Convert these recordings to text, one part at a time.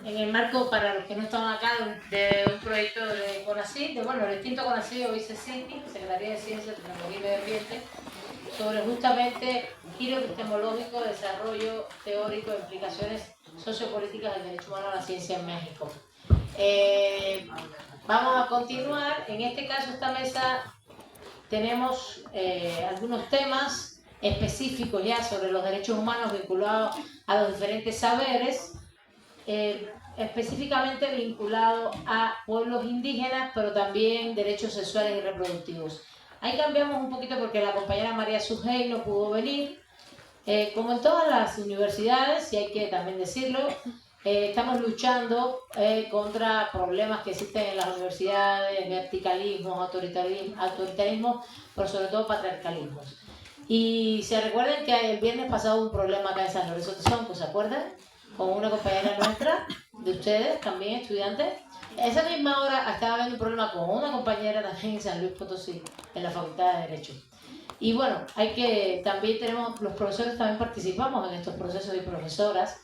en el marco, para los que no estaban acá, de un proyecto de CONACYT, el extinto CONACYT o ICCITI, Secretaría de Ciencia, Tecnología y Medio Ambiente, sobre justamente giro epistemológico, desarrollo teórico e implicaciones sociopolíticas del derecho humano a la ciencia en México. Vamos a continuar. En este caso, esta mesa, tenemos algunos temas específicos ya sobre los derechos humanos vinculados a los diferentes saberes, específicamente vinculado a pueblos indígenas, pero también derechos sexuales y reproductivos. Ahí cambiamos un poquito porque la compañera María Sujei no pudo venir. Como en todas las universidades, y hay que también decirlo, estamos luchando contra problemas que existen en las universidades, verticalismos, autoritarismo, pero sobre todo patriarcalismos. Y se recuerden que el viernes pasado hubo un problema acá en San Lorenzo de Sonco, ¿se acuerdan? Con una compañera nuestra, de ustedes, también estudiantes. Esa misma hora estaba habiendo un problema con una compañera también en San Luis Potosí, en la Facultad de Derecho. Y bueno, también tenemos, los profesores también participamos en estos procesos y profesoras,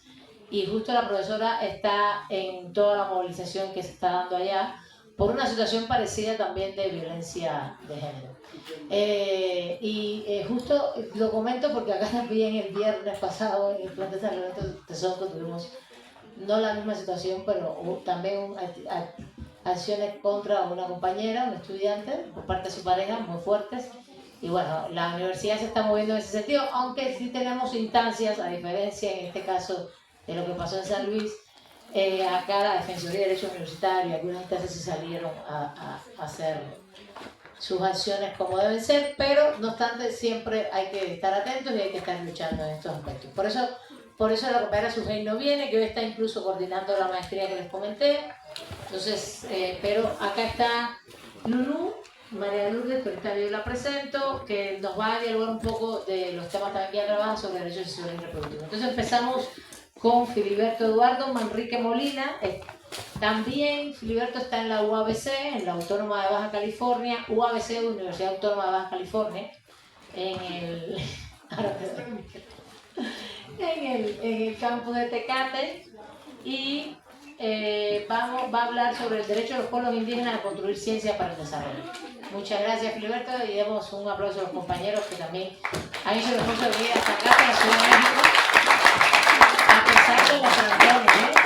y justo la profesora está en toda la movilización que se está dando allá por una situación parecida también de violencia de género. Justo lo comento porque acá también el viernes pasado en el plan de San Lorenzo de Sonco tuvimos no la misma situación, pero también acciones contra una compañera, un estudiante, por parte de su pareja, muy fuertes. Y bueno, la universidad se está moviendo en ese sentido, aunque sí tenemos instancias, a diferencia en este caso de lo que pasó en San Luis, acá la Defensoría de Derechos Universitarios, algunas instancias se salieron a hacer sus acciones como deben ser, pero no obstante siempre hay que estar atentos y hay que estar luchando en estos aspectos. Por eso la compañera Sujei no viene, que hoy está incluso coordinando la maestría que les comenté. Entonces, pero acá está Lulú, María Lourdes, que ahorita yo la presento, que nos va a dialogar un poco de los temas también que ya trabaja sobre derechos sexuales y reproductivos. Entonces empezamos con Filiberto Eduardo Manrique Molina. También Filiberto está en la UABC, en la Autónoma de Baja California, UABC, Universidad Autónoma de Baja California, en el campus de Tecate, y va a hablar sobre el derecho de los pueblos indígenas a construir ciencia para el desarrollo. Muchas gracias, Filiberto, y demos un aplauso a los compañeros que también han hecho el esfuerzo de venir hasta acá, hasta la Ciudad de México, a pesar de los trancones,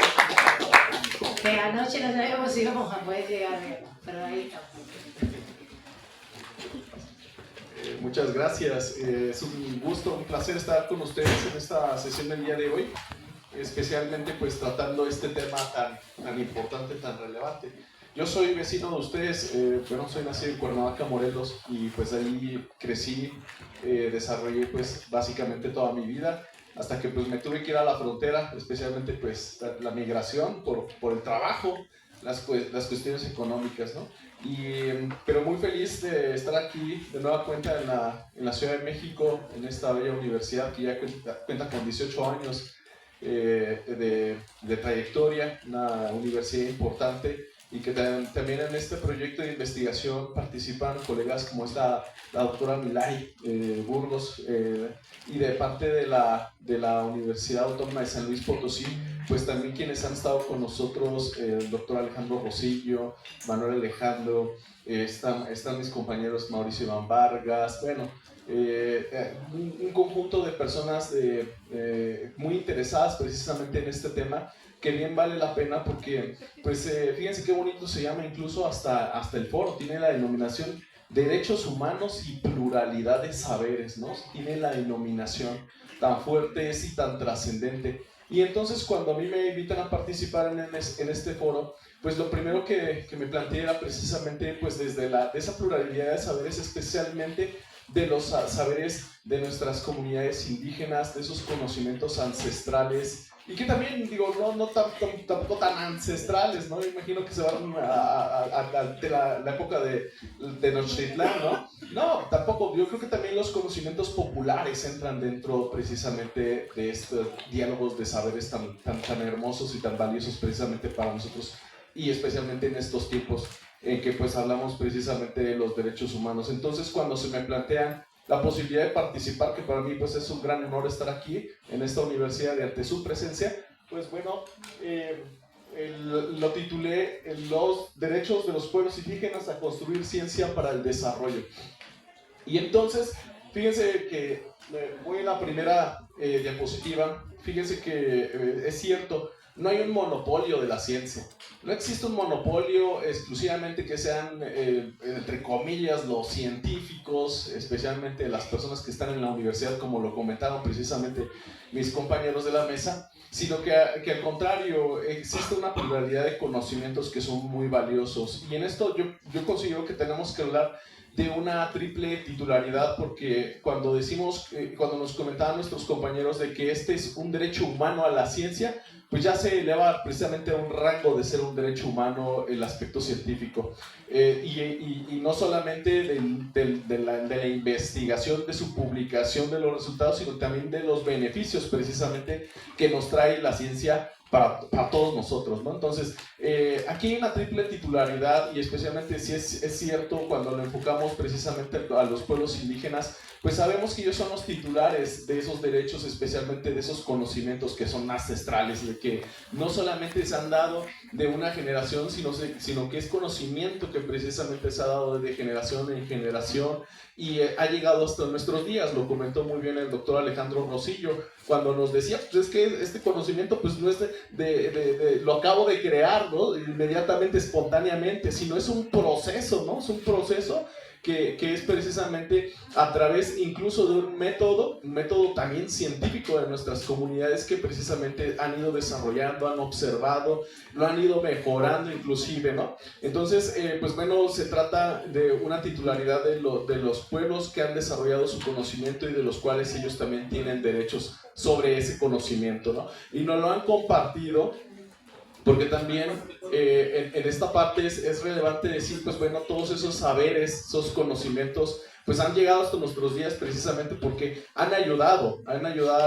que anoche no sabíamos si íbamos a poder llegar, pero ahí estamos. Muchas gracias. Es un gusto, un placer estar con ustedes en esta sesión del día de hoy, especialmente pues tratando este tema tan importante, tan relevante. Yo soy vecino de ustedes, soy nacido en Cuernavaca, Morelos, y pues ahí crecí, desarrollé pues básicamente toda mi vida, hasta que pues me tuve que ir a la frontera, especialmente pues la migración por el trabajo, las cuestiones económicas, ¿no? Pero muy feliz de estar aquí de nueva cuenta en la Ciudad de México, en esta bella universidad que ya cuenta con 18 años de trayectoria, una universidad importante, y que también en este proyecto de investigación participan colegas como es la doctora Milay Burgos, y de parte de la Universidad Autónoma de San Luis Potosí, pues también quienes han estado con nosotros, el doctor Alejandro Rosillo, Manuel Alejandro, están mis compañeros Mauricio Iván Vargas, un conjunto de personas muy interesadas precisamente en este tema, que bien vale la pena porque, pues fíjense qué bonito se llama, incluso hasta el foro tiene la denominación Derechos Humanos y Pluralidad de Saberes, ¿no? Tiene la denominación, tan fuerte es y tan trascendente. Y entonces cuando a mí me invitan a participar en este foro, pues lo primero que me planteé era precisamente pues desde esa pluralidad de saberes, especialmente de los saberes de nuestras comunidades indígenas, de esos conocimientos ancestrales, y que también, digo, no tampoco tan ancestrales, ¿no? Me imagino que se van de la época de Tenochtitlán, ¿no? No, tampoco, yo creo que también los conocimientos populares entran dentro precisamente de estos diálogos de saberes tan hermosos y tan valiosos precisamente para nosotros, y especialmente en estos tiempos en que pues hablamos precisamente de los derechos humanos. Entonces, cuando se me plantean la posibilidad de participar, que para mí pues es un gran honor estar aquí en esta universidad y ante su presencia, Pues bueno, lo titulé Los derechos de los pueblos indígenas a construir ciencia para el desarrollo. Y entonces, fíjense que voy a la primera diapositiva. Fíjense que es cierto, no hay un monopolio de la ciencia. No existe un monopolio exclusivamente que sean, entre comillas, los científicos, especialmente las personas que están en la universidad, como lo comentaron precisamente mis compañeros de la mesa, sino que al contrario, existe una pluralidad de conocimientos que son muy valiosos. Y en esto yo considero que tenemos que hablar de una triple titularidad, porque cuando nos comentaban nuestros compañeros de que este es un derecho humano a la ciencia, pues ya se eleva precisamente a un rango de ser un derecho humano el aspecto científico. Y no solamente de la investigación, de su publicación de los resultados, sino también de los beneficios precisamente que nos trae la ciencia para todos nosotros, ¿no? Entonces, aquí hay una triple titularidad, y especialmente si es cierto cuando lo enfocamos precisamente a los pueblos indígenas, pues sabemos que ellos son los titulares de esos derechos, especialmente de esos conocimientos que son ancestrales, de que no solamente se han dado de una generación, sino que es conocimiento que precisamente se ha dado de generación en generación y ha llegado hasta nuestros días. Lo comentó muy bien el doctor Alejandro Rosillo cuando nos decía, pues es que este conocimiento pues no es lo acabo de crear, ¿no? Inmediatamente, espontáneamente, sino es un proceso, ¿no? Es un proceso que es precisamente a través incluso de un método también científico de nuestras comunidades que precisamente han ido desarrollando, han observado, lo han ido mejorando inclusive, ¿no? Entonces, pues bueno, se trata de una titularidad de los pueblos que han desarrollado su conocimiento y de los cuales ellos también tienen derechos sobre ese conocimiento, ¿no? Y nos lo han compartido. Porque también en esta parte es relevante decir, pues bueno, todos esos saberes, esos conocimientos, pues han llegado hasta nuestros días precisamente porque han ayudado a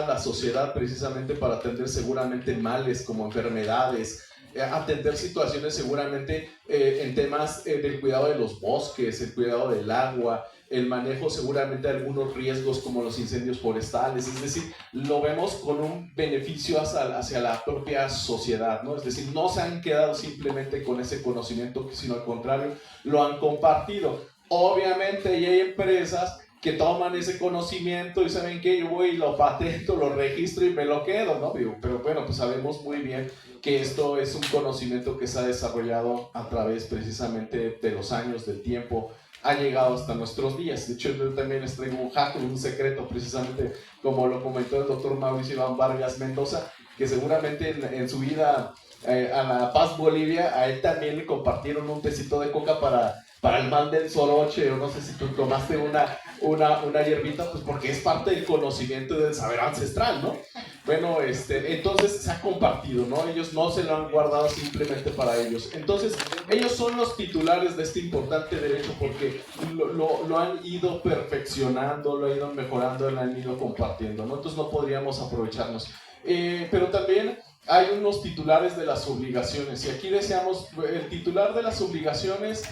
la sociedad precisamente para atender seguramente males como enfermedades, atender situaciones seguramente en temas del cuidado de los bosques, el cuidado del agua, el manejo seguramente de algunos riesgos como los incendios forestales. Es decir, lo vemos con un beneficio hacia la propia sociedad, ¿no? Es decir, no se han quedado simplemente con ese conocimiento, sino al contrario, lo han compartido. Obviamente ya hay empresas que toman ese conocimiento y saben que yo voy y lo patento, lo registro y me lo quedo, ¿no? Pero bueno, pues sabemos muy bien que esto es un conocimiento que se ha desarrollado a través precisamente de los años, del tiempo, ha llegado hasta nuestros días. De hecho, yo también les traigo un secreto, precisamente como lo comentó el doctor Mauricio Iván Vargas Mendoza, que seguramente en su vida a La Paz, Bolivia, a él también le compartieron un tecito de coca para el mal del soroche, o no sé si tú tomaste una hierbita, pues porque es parte del conocimiento y del saber ancestral, ¿no? Bueno, entonces se ha compartido, ¿no? Ellos no se lo han guardado simplemente para ellos. Entonces, ellos son los titulares de este importante derecho porque lo han ido perfeccionando, lo han ido mejorando, lo han ido compartiendo, ¿no? Entonces no podríamos aprovecharnos. Pero también hay unos titulares de las obligaciones, y aquí decíamos, el titular de las obligaciones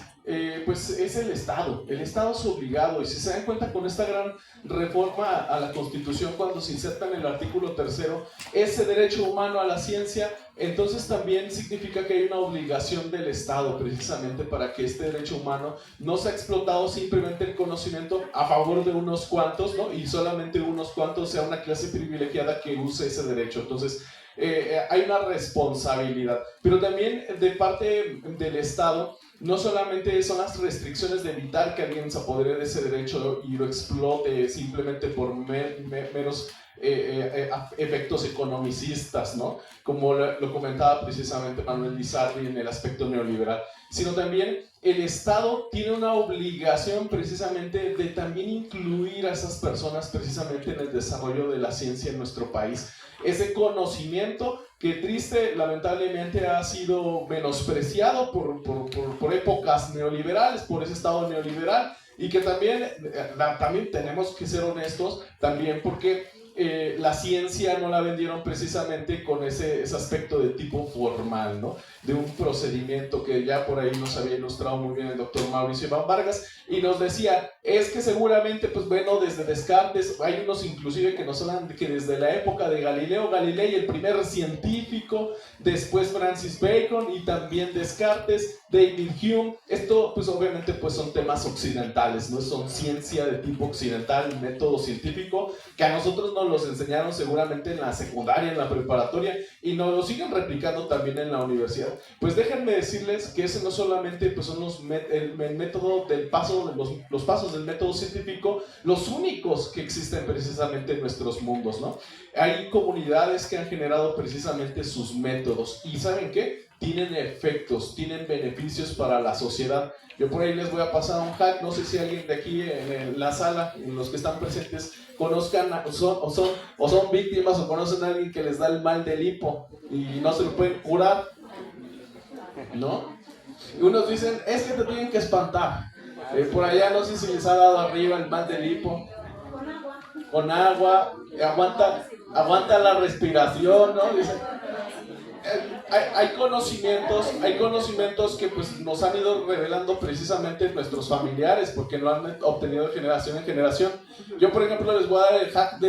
pues es el Estado. El Estado es obligado, y si se dan cuenta con esta gran reforma a la Constitución, cuando se inserta en el artículo 3 ese derecho humano a la ciencia, entonces también significa que hay una obligación del Estado precisamente para que este derecho humano no sea explotado simplemente el conocimiento a favor de unos cuantos, ¿no? Y solamente unos cuantos sea una clase privilegiada que use ese derecho. Entonces hay una responsabilidad, pero también de parte del Estado. No solamente son las restricciones de evitar que alguien se apodere de ese derecho y lo explote simplemente por meros efectos economicistas, ¿no? Como lo comentaba precisamente Manuel Lizardi en el aspecto neoliberal, sino también el Estado tiene una obligación precisamente de también incluir a esas personas precisamente en el desarrollo de la ciencia en nuestro país. Ese conocimiento que lamentablemente ha sido menospreciado por épocas neoliberales, por ese Estado neoliberal, y que también tenemos que ser honestos, también porque la ciencia no la vendieron precisamente con ese aspecto de tipo formal, ¿no? De un procedimiento que ya por ahí nos había ilustrado muy bien el doctor Mauricio Iván Vargas, y nos decía, es que seguramente, pues bueno, desde Descartes, hay unos inclusive que nos hablan de que desde la época de Galileo Galilei, el primer científico, después Francis Bacon y también Descartes, David Hume, esto pues obviamente pues son temas occidentales, ¿no? Son ciencia de tipo occidental, método científico, que a nosotros nos los enseñaron seguramente en la secundaria, en la preparatoria, y nos lo siguen replicando también en la universidad. Pues déjenme decirles que ese no solamente pues son el método del paso, los pasos del método científico, los únicos que existen precisamente en nuestros mundos, ¿no? Hay comunidades que han generado precisamente sus métodos, y ¿saben qué? Tienen efectos, tienen beneficios para la sociedad. Yo por ahí les voy a pasar un hack, no sé si alguien de aquí en la sala, los que están presentes, conozcan o son víctimas o conocen a alguien que les da el mal del hipo y no se lo pueden curar, ¿no? Y unos dicen, es que te tienen que espantar. Por allá no sé si les ha dado arriba el mal del hipo. Con agua, aguanta la respiración, ¿no? Dicen, hay conocimientos que pues nos han ido revelando precisamente nuestros familiares, porque lo han obtenido de generación en generación. Yo, por ejemplo, les voy a dar el hack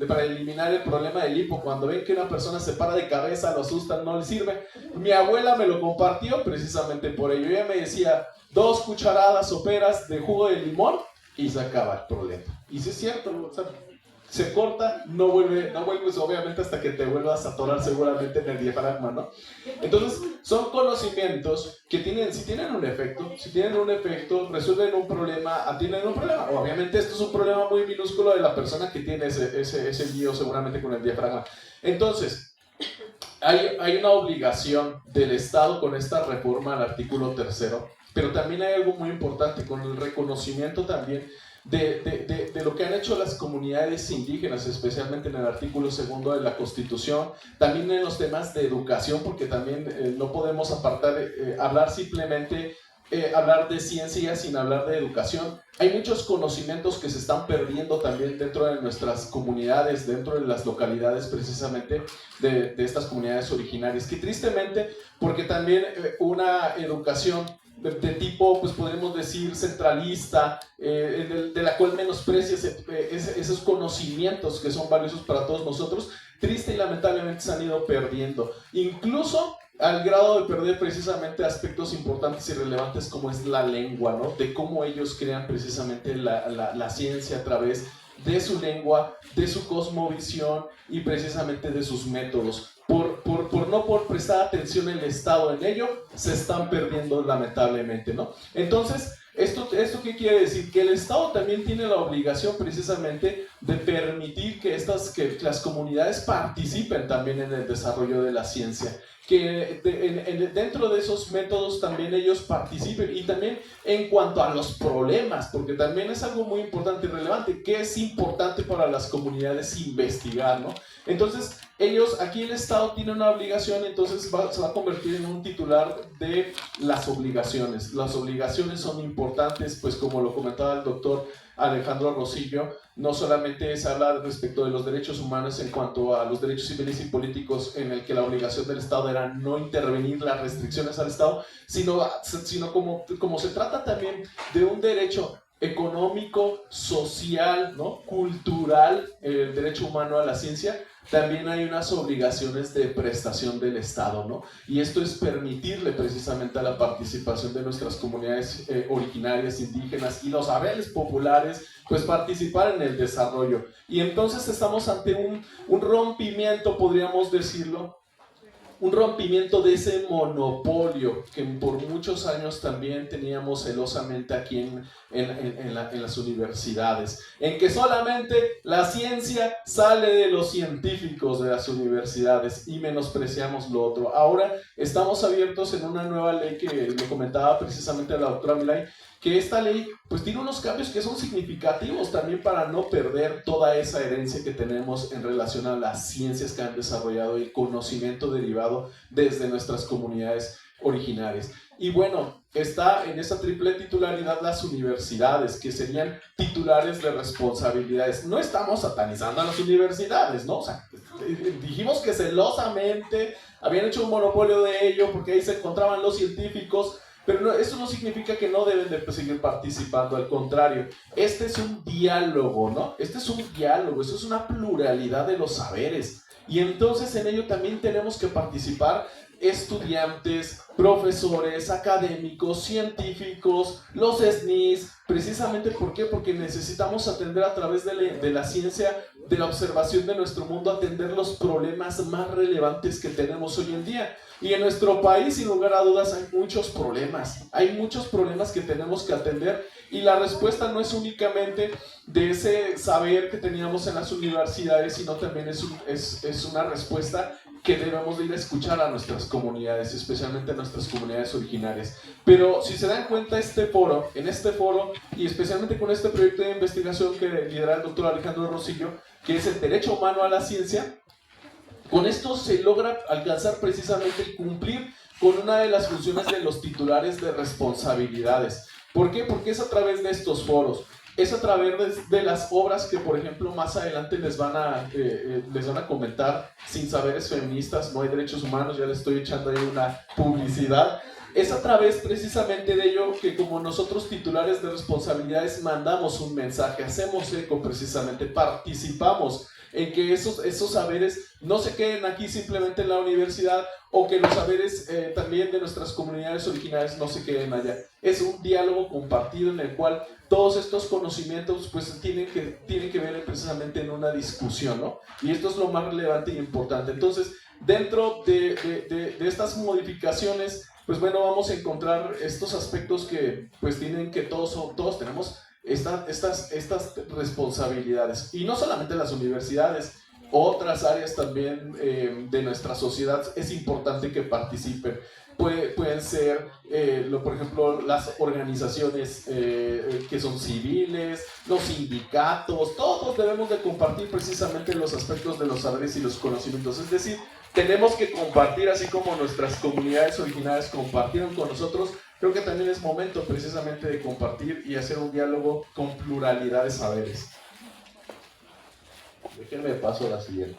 para eliminar el problema del hipo. Cuando ven que una persona se para de cabeza, lo asustan, no le sirve. Mi abuela me lo compartió precisamente por ello. Ella me decía, 2 cucharadas soperas de jugo de limón y se acaba el problema. Y sí es cierto, o sea, se corta, no vuelves obviamente hasta que te vuelvas a atorar seguramente en el diafragma, ¿no? Entonces, son conocimientos que si tienen un efecto, resuelven un problema, atienden un problema. Obviamente esto es un problema muy minúsculo de la persona que tiene ese lío seguramente con el diafragma. Entonces, hay una obligación del Estado con esta reforma al artículo 3º, pero también hay algo muy importante con el reconocimiento también de lo que han hecho las comunidades indígenas, especialmente en el artículo 2 de la Constitución, también en los temas de educación, porque también no podemos hablar simplemente hablar de ciencia sin hablar de educación. Hay muchos conocimientos que se están perdiendo también dentro de nuestras comunidades, dentro de las localidades precisamente de estas comunidades originarias, que tristemente, porque también una educación de tipo, pues podemos decir, centralista, de la cual menosprecia esos conocimientos que son valiosos para todos nosotros, triste y lamentablemente se han ido perdiendo, incluso al grado de perder precisamente aspectos importantes y relevantes como es la lengua, ¿no? De cómo ellos crean precisamente la ciencia a través de su lengua, de su cosmovisión y precisamente de sus métodos. Por prestar atención el Estado en ello, se están perdiendo lamentablemente, ¿no? Entonces, ¿esto qué quiere decir? Que el Estado también tiene la obligación precisamente de permitir que las comunidades participen también en el desarrollo de la ciencia, que dentro de esos métodos también ellos participen, y también en cuanto a los problemas, porque también es algo muy importante y relevante, que es importante para las comunidades investigar, ¿no? Entonces, aquí el Estado tiene una obligación, entonces se va a convertir en un titular de las obligaciones. Las obligaciones son importantes, pues como lo comentaba el doctor Alejandro Rosillo, no solamente se habla respecto de los derechos humanos en cuanto a los derechos civiles y políticos, en el que la obligación del Estado era no intervenir las restricciones al Estado, sino como se trata también de un derecho económico, social, ¿no? Cultural, el derecho humano a la ciencia, también hay unas obligaciones de prestación del Estado, ¿no? Y esto es permitirle precisamente a la participación de nuestras comunidades originarias, indígenas y los saberes populares, pues participar en el desarrollo. Y entonces estamos ante un rompimiento, podríamos decirlo, un rompimiento de ese monopolio que por muchos años también teníamos celosamente aquí en las universidades, en que solamente la ciencia sale de los científicos de las universidades y menospreciamos lo otro. Ahora estamos abiertos en una nueva ley que lo comentaba precisamente la doctora Milay, que esta ley pues tiene unos cambios que son significativos también para no perder toda esa herencia que tenemos en relación a las ciencias que han desarrollado y el conocimiento derivado desde nuestras comunidades originarias. Y bueno, está en esa triple titularidad las universidades, que serían titulares de responsabilidades. No estamos satanizando a las universidades, ¿no? O sea, dijimos que celosamente habían hecho un monopolio de ello porque ahí se encontraban los científicos, pero no, eso no significa que no deben de seguir participando, al contrario. Este es un diálogo, ¿no? Este es un diálogo, eso es una pluralidad de los saberes. Y entonces en ello también tenemos que participar estudiantes, profesores, académicos, científicos, los SNIs, precisamente ¿por qué? Porque necesitamos atender a través de la ciencia, de la observación de nuestro mundo, atender los problemas más relevantes que tenemos hoy en día. Y en nuestro país, sin lugar a dudas, hay muchos problemas que tenemos que atender, y la respuesta no es únicamente de ese saber que teníamos en las universidades, sino también es una respuesta que debemos de ir a escuchar a nuestras comunidades, especialmente a nuestras comunidades originarias. Pero si se dan cuenta, en este foro, y especialmente con este proyecto de investigación que lidera el doctor Alejandro Rosillo, que es el derecho humano a la ciencia, con esto se logra alcanzar precisamente y cumplir con una de las funciones de los titulares de responsabilidades. ¿Por qué? Porque es a través de estos foros, es a través de las obras que, por ejemplo, más adelante les van a comentar, Sin Saberes Feministas, No hay Derechos Humanos, ya les estoy echando ahí una publicidad. Es a través precisamente de ello que, como nosotros titulares de responsabilidades, mandamos un mensaje, hacemos eco precisamente, participamos en que esos saberes no se queden aquí simplemente en la universidad, o que los saberes también de nuestras comunidades originarias no se queden allá. Es un diálogo compartido en el cual todos estos conocimientos pues tienen que ver precisamente en una discusión, ¿no? Y esto es lo más relevante y importante. Entonces, dentro de estas modificaciones, pues bueno, vamos a encontrar estos aspectos que pues tienen que todos tenemos estas responsabilidades. Y no solamente las universidades, otras áreas también de nuestra sociedad es importante que participen. Pueden ser, por ejemplo, las organizaciones que son civiles, los sindicatos, todos debemos de compartir precisamente los aspectos de los saberes y los conocimientos. Es decir, tenemos que compartir, así como nuestras comunidades originarias compartieron con nosotros. Creo que también es momento precisamente de compartir y hacer un diálogo con pluralidad de saberes. Déjenme paso a la siguiente.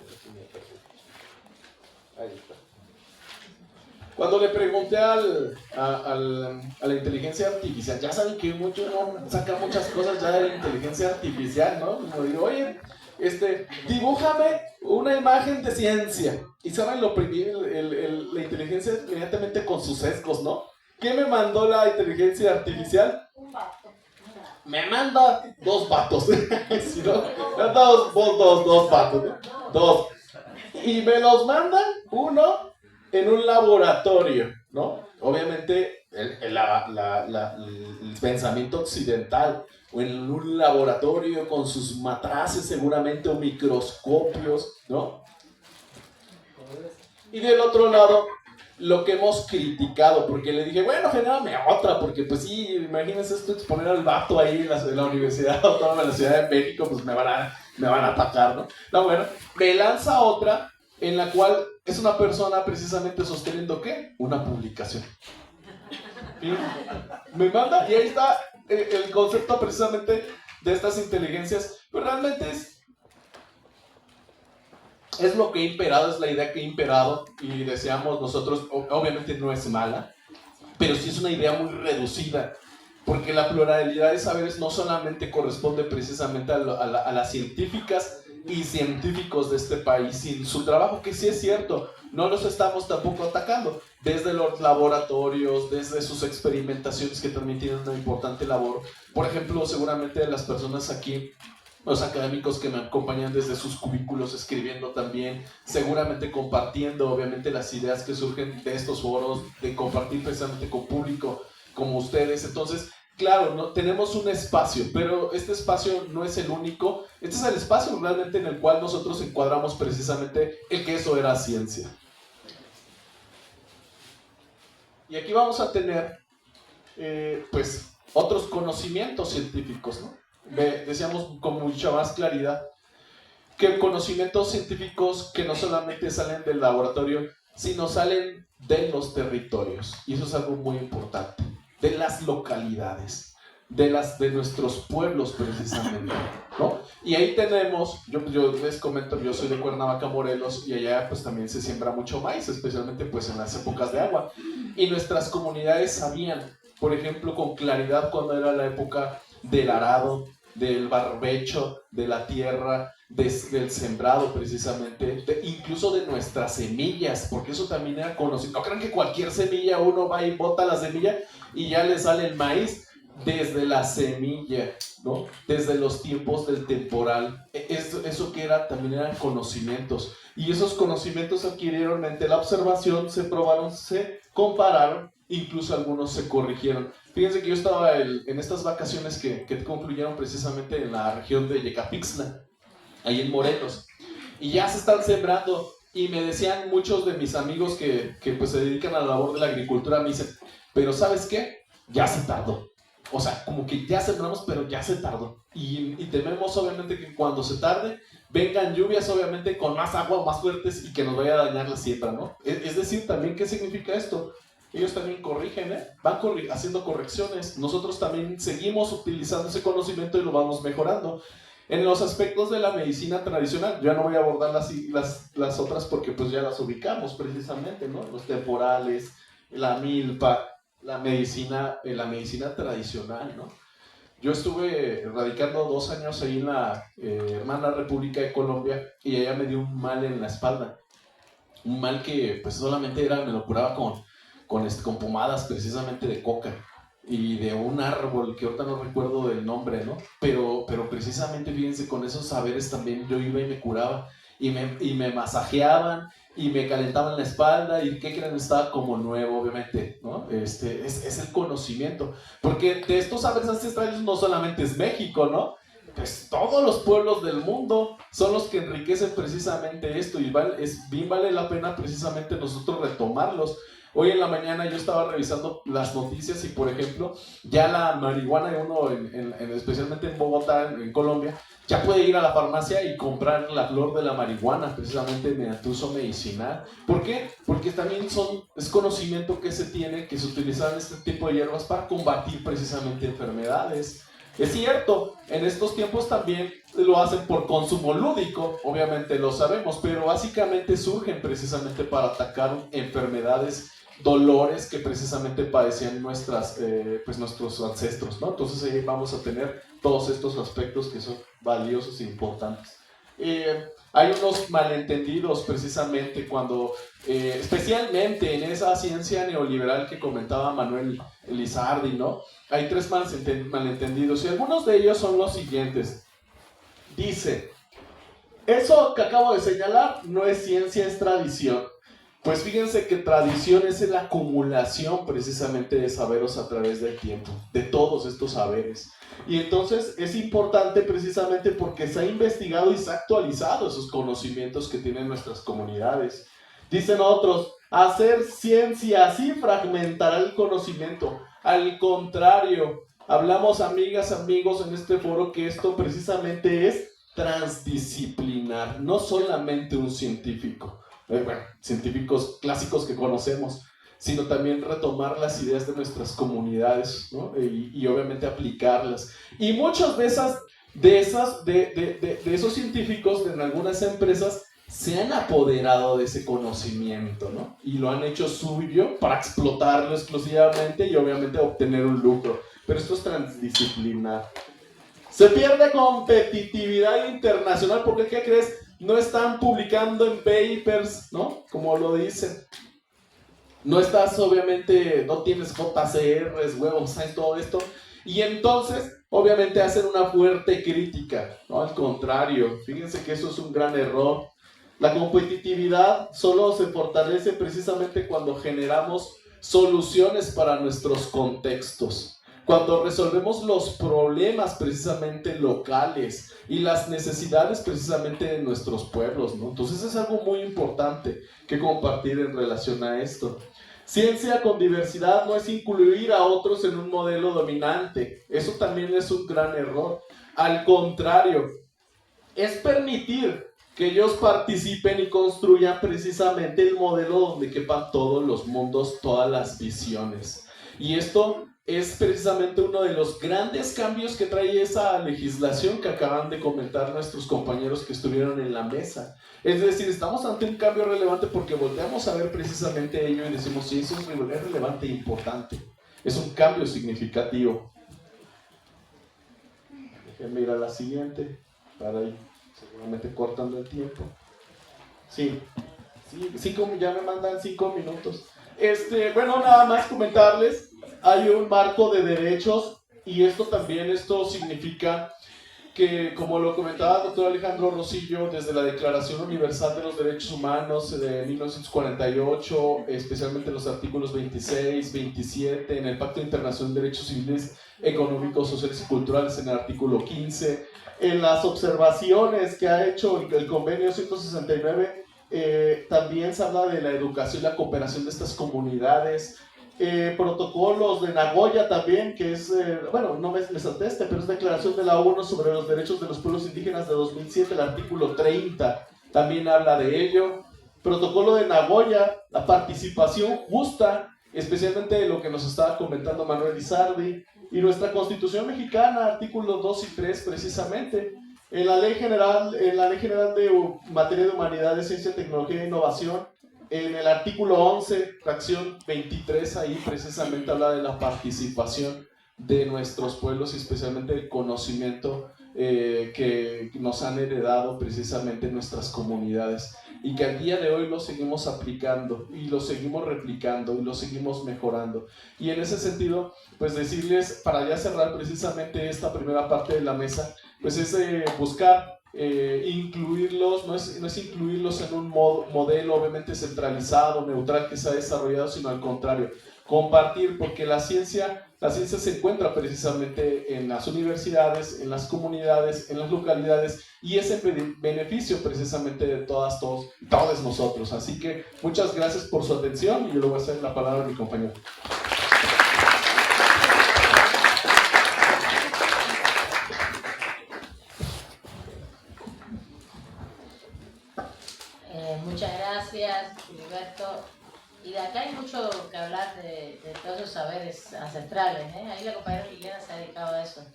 Ahí está. Cuando le pregunté a la inteligencia artificial, ya saben que mucho no saca muchas cosas ya de la inteligencia artificial, ¿no? Como digo, oye, dibújame una imagen de ciencia. Y saben lo primero, la inteligencia inmediatamente con sus sesgos, ¿no? ¿Qué me mandó la inteligencia artificial? Un vato. Me manda 2 vatos. Si no, dos vatos, ¿no? 2. Y me los mandan uno en un laboratorio, ¿no? Obviamente el pensamiento occidental, o en un laboratorio con sus matraces seguramente, o microscopios, ¿no? Y del otro lado, lo que hemos criticado, porque le dije, bueno, genérame otra, porque pues sí, imagínense esto, exponer al vato ahí en la Universidad Autónoma de la Ciudad de México, pues me van a atacar, ¿no? No, bueno, me lanza otra en la cual es una persona precisamente sosteniendo, ¿qué? Una publicación. Y me manda, y ahí está el concepto precisamente de estas inteligencias, pero realmente es lo que ha imperado, es la idea que ha imperado, y deseamos nosotros, obviamente no es mala, pero sí es una idea muy reducida, porque la pluralidad de saberes no solamente corresponde precisamente a las científicas y científicos de este país, sin su trabajo, que sí es cierto, no los estamos tampoco atacando, desde los laboratorios, desde sus experimentaciones, que también tienen una importante labor. Por ejemplo, seguramente las personas aquí, los académicos que me acompañan desde sus cubículos escribiendo también, seguramente compartiendo obviamente las ideas que surgen de estos foros, de compartir precisamente con público como ustedes. Entonces, claro, no, tenemos un espacio, pero este espacio no es el único. Este es el espacio realmente en el cual nosotros encuadramos precisamente el que eso era ciencia. Y aquí vamos a tener, pues, otros conocimientos científicos, ¿no? Decíamos con mucha más claridad que conocimientos científicos que no solamente salen del laboratorio, sino salen de los territorios. Y eso es algo muy importante, de las localidades, de nuestros pueblos precisamente, ¿no? Y ahí tenemos, yo les comento, yo soy de Cuernavaca, Morelos, y allá pues también se siembra mucho maíz, especialmente pues en las épocas de agua. Y nuestras comunidades sabían, por ejemplo, con claridad cuando era la época del arado, del barbecho, de la tierra, del sembrado precisamente, incluso de nuestras semillas, porque eso también era conocido. No crean que cualquier semilla uno va y bota la semilla y ya le sale el maíz. Desde la semilla, ¿no? Desde los tiempos del temporal, eso que era, también eran conocimientos, y esos conocimientos adquirieron ante la observación, se probaron, se compararon, incluso algunos se corrigieron. Fíjense que yo estaba en estas vacaciones que concluyeron precisamente en la región de Yecapixtla, ahí en Morelos, y ya se están sembrando, y me decían muchos de mis amigos que pues se dedican a la labor de la agricultura, me dicen, pero ¿sabes qué? Ya se tardó. O sea, como que ya sembramos, pero ya se tardó. Y tememos obviamente que cuando se tarde, vengan lluvias obviamente con más agua, más fuertes, y que nos vaya a dañar la siembra, ¿no? Es decir, también, ¿qué significa esto? Ellos también corrigen, van haciendo correcciones. Nosotros también seguimos utilizando ese conocimiento y lo vamos mejorando. En los aspectos de la medicina tradicional, ya no voy a abordar las otras porque pues ya las ubicamos precisamente, ¿no? Los temporales, la milpa, la medicina tradicional, ¿no? Yo estuve radicando 2 años ahí en la hermana República de Colombia, y ella me dio un mal en la espalda, un mal que pues solamente me lo curaba con pomadas precisamente de coca y de un árbol que ahorita no recuerdo del nombre, ¿no? Pero precisamente, fíjense, con esos saberes también yo iba y me curaba, y me masajeaban y me calentaban la espalda, y ¿qué creen? Estaba como nuevo, obviamente, ¿no? Es el conocimiento, porque de estos saberes ancestrales no solamente es México, ¿no? Pues todos los pueblos del mundo son los que enriquecen precisamente esto, y bien vale la pena precisamente nosotros retomarlos. Hoy en la mañana yo estaba revisando las noticias, y por ejemplo, ya la marihuana, uno especialmente en Bogotá, en Colombia, ya puede ir a la farmacia y comprar la flor de la marihuana, precisamente mediante uso medicinal. ¿Por qué? Porque también es conocimiento que se tiene, que se utilizan este tipo de hierbas para combatir precisamente enfermedades. Es cierto, en estos tiempos también lo hacen por consumo lúdico, obviamente lo sabemos, pero básicamente surgen precisamente para atacar enfermedades, dolores que precisamente padecían nuestros ancestros, ¿no? Entonces ahí vamos a tener todos estos aspectos que son valiosos e importantes. Hay unos malentendidos precisamente cuando, especialmente en esa ciencia neoliberal que comentaba Manuel Lizardi, ¿no? Hay 3 malentendidos, y algunos de ellos son los siguientes. Dice, eso que acabo de señalar no es ciencia, es tradición. Pues fíjense que tradición es la acumulación precisamente de saberes a través del tiempo, de todos estos saberes. Y entonces es importante precisamente porque se ha investigado y se ha actualizado esos conocimientos que tienen nuestras comunidades. Dicen otros, hacer ciencia así fragmentará el conocimiento. Al contrario, hablamos, amigas, amigos, en este foro que esto precisamente es transdisciplinar, no solamente un científico. Científicos clásicos que conocemos, sino también retomar las ideas de nuestras comunidades, ¿no? Y obviamente aplicarlas. Y muchas de esos científicos en algunas empresas se han apoderado de ese conocimiento, ¿no? Y lo han hecho suyo para explotarlo exclusivamente y obviamente obtener un lucro. Pero esto es transdisciplinar. Se pierde competitividad internacional porque, ¿qué crees? No están publicando en papers, ¿no? Como lo dicen. No estás, obviamente, no tienes JCRs, Web of Science, todo esto. Y entonces, obviamente, hacen una fuerte crítica, ¿no? Al contrario, fíjense que eso es un gran error. La competitividad solo se fortalece precisamente cuando generamos soluciones para nuestros contextos. Cuando resolvemos los problemas precisamente locales y las necesidades precisamente de nuestros pueblos, ¿no? Entonces es algo muy importante que compartir en relación a esto. Ciencia con diversidad no es incluir a otros en un modelo dominante. Eso también es un gran error. Al contrario, es permitir que ellos participen y construyan precisamente el modelo donde quepan todos los mundos, todas las visiones. Y esto es precisamente uno de los grandes cambios que trae esa legislación que acaban de comentar nuestros compañeros que estuvieron en la mesa. Es decir, estamos ante un cambio relevante porque volteamos a ver precisamente ello y decimos, sí, eso es relevante e importante. Es un cambio significativo. Déjenme ir a la siguiente, para ir seguramente cortando el tiempo. Sí, ya me mandan 5 minutos. Bueno, nada más comentarles, hay un marco de derechos y esto significa que, como lo comentaba el doctor Alejandro Rosillo, desde la Declaración Universal de los Derechos Humanos de 1948, especialmente los artículos 26, 27, en el Pacto Internacional de Derechos Civiles, Económicos, Sociales y Culturales, en el artículo 15, en las observaciones que ha hecho el convenio 169, también se habla de la educación y la cooperación de estas comunidades. Protocolos de Nagoya también, que es, no me salté pero es Declaración de la ONU sobre los Derechos de los Pueblos Indígenas de 2007, el artículo 30, también habla de ello. Protocolo de Nagoya, la participación justa, especialmente de lo que nos estaba comentando Manuel Izardi, y nuestra Constitución Mexicana, artículos 2 y 3 precisamente. En la Ley General de Materia de Humanidades, Ciencia, Tecnología e Innovación, en el artículo 11, fracción 23, ahí precisamente habla de la participación de nuestros pueblos y especialmente el conocimiento que nos han heredado precisamente nuestras comunidades y que al día de hoy lo seguimos aplicando y lo seguimos replicando y lo seguimos mejorando. Y en ese sentido, pues decirles, para ya cerrar precisamente esta primera parte de la mesa, pues es buscar incluirlos, no es incluirlos en un modelo obviamente centralizado, neutral que se ha desarrollado, sino al contrario, compartir, porque la ciencia se encuentra precisamente en las universidades, en las comunidades, en las localidades, y es en beneficio precisamente de todos nosotros. Así que muchas gracias por su atención y yo le voy a hacer la palabra a mi compañero. Muchas gracias, Gilberto. Y de acá hay mucho que hablar de todos esos saberes ancestrales. Ahí la compañera Liliana se ha dedicado a eso.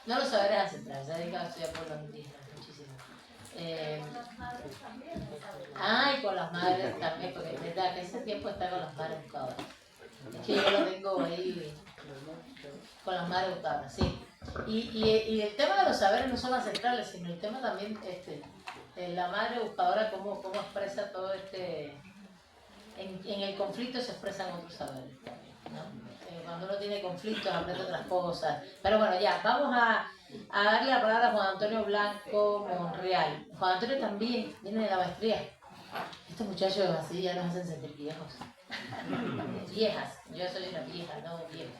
No los saberes ancestrales, se ha dedicado a estudiar pueblos indígenas muchísimo. Y con las madres también, porque es verdad que ese tiempo está con las madres buscadoras. Es que yo lo tengo ahí con las madres buscadoras, sí. Y el tema de los saberes no son ancestrales, sino el tema también la madre buscadora, cómo expresa todo en el conflicto se expresan otros saberes, ¿no? Cuando uno tiene conflictos aprende otras cosas. Pero bueno, ya, vamos a darle la palabra a Juan Antonio Blanco Monreal. Juan Antonio también viene de la maestría. Estos muchachos así ya nos hacen sentir viejos. Viejas, yo soy una vieja, no vieja.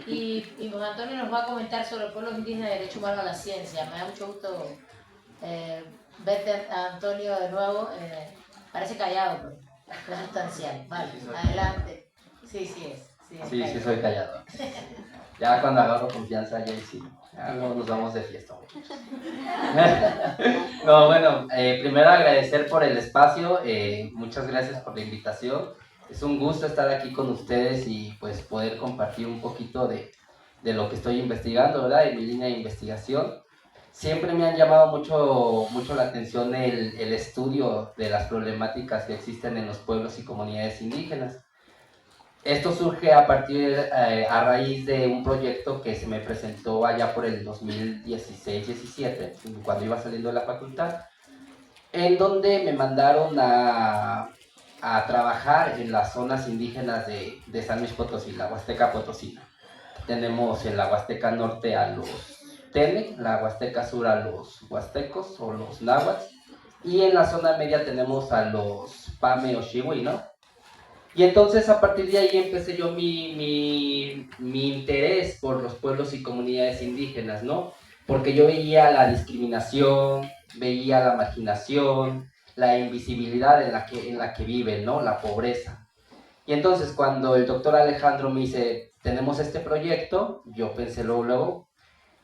Y Juan Antonio nos va a comentar sobre pueblos indígenas y derecho humano a la ciencia. Me da mucho gusto verte a Antonio de nuevo. Parece callado, pero es sustancial. Vale, adelante. Sí, soy callado. Ya cuando agarro confianza, ya sí. Ya nos vamos de fiesta. No, bueno, primero agradecer por el espacio. Muchas gracias por la invitación. Es un gusto estar aquí con ustedes y pues poder compartir un poquito de lo que estoy investigando, ¿verdad? En mi línea de investigación. Siempre me han llamado mucho la atención el estudio de las problemáticas que existen en los pueblos y comunidades indígenas. Esto surge a raíz de un proyecto que se me presentó allá por el 2016-17, cuando iba saliendo de la facultad, en donde me mandaron a trabajar en las zonas indígenas de San Luis Potosí, la Huasteca Potosina. Tenemos en la Huasteca Norte a los Tenec, la Huasteca Sur a los huastecos o los náhuatl, y en la zona media tenemos a los Pame o Xihui, ¿no? Y entonces a partir de ahí empecé yo mi interés por los pueblos y comunidades indígenas, ¿no? Porque yo veía la discriminación, veía la marginación, la invisibilidad en la que viven, ¿no? La pobreza. Y entonces cuando el doctor Alejandro me dice, tenemos este proyecto, yo pensé luego,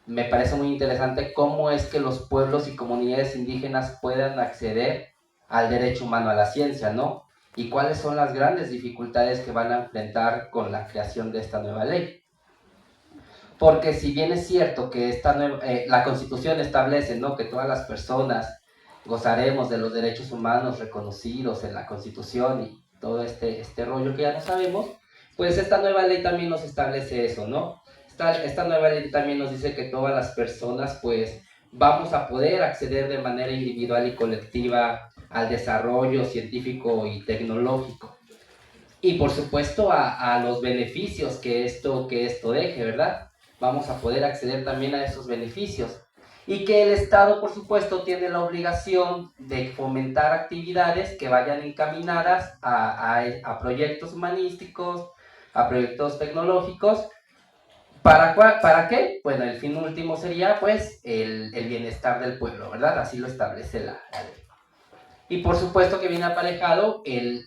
me parece muy interesante cómo es que los pueblos y comunidades indígenas puedan acceder al derecho humano a la ciencia, ¿no? Y cuáles son las grandes dificultades que van a enfrentar con la creación de esta nueva ley. Porque si bien es cierto que la Constitución establece, ¿no?, que todas las personas gozaremos de los derechos humanos reconocidos en la Constitución y todo este rollo que ya no sabemos, pues esta nueva ley también nos establece eso, ¿no? Esta nueva ley también nos dice que todas las personas pues vamos a poder acceder de manera individual y colectiva al desarrollo científico y tecnológico. Y por supuesto a los beneficios que esto deje, ¿verdad? Vamos a poder acceder también a esos beneficios. Y que el Estado, por supuesto, tiene la obligación de fomentar actividades que vayan encaminadas a proyectos humanísticos, a proyectos tecnológicos. ¿Para qué? Bueno, el fin último sería, pues, el bienestar del pueblo, ¿verdad? Así lo establece la ley. Y por supuesto que viene aparejado el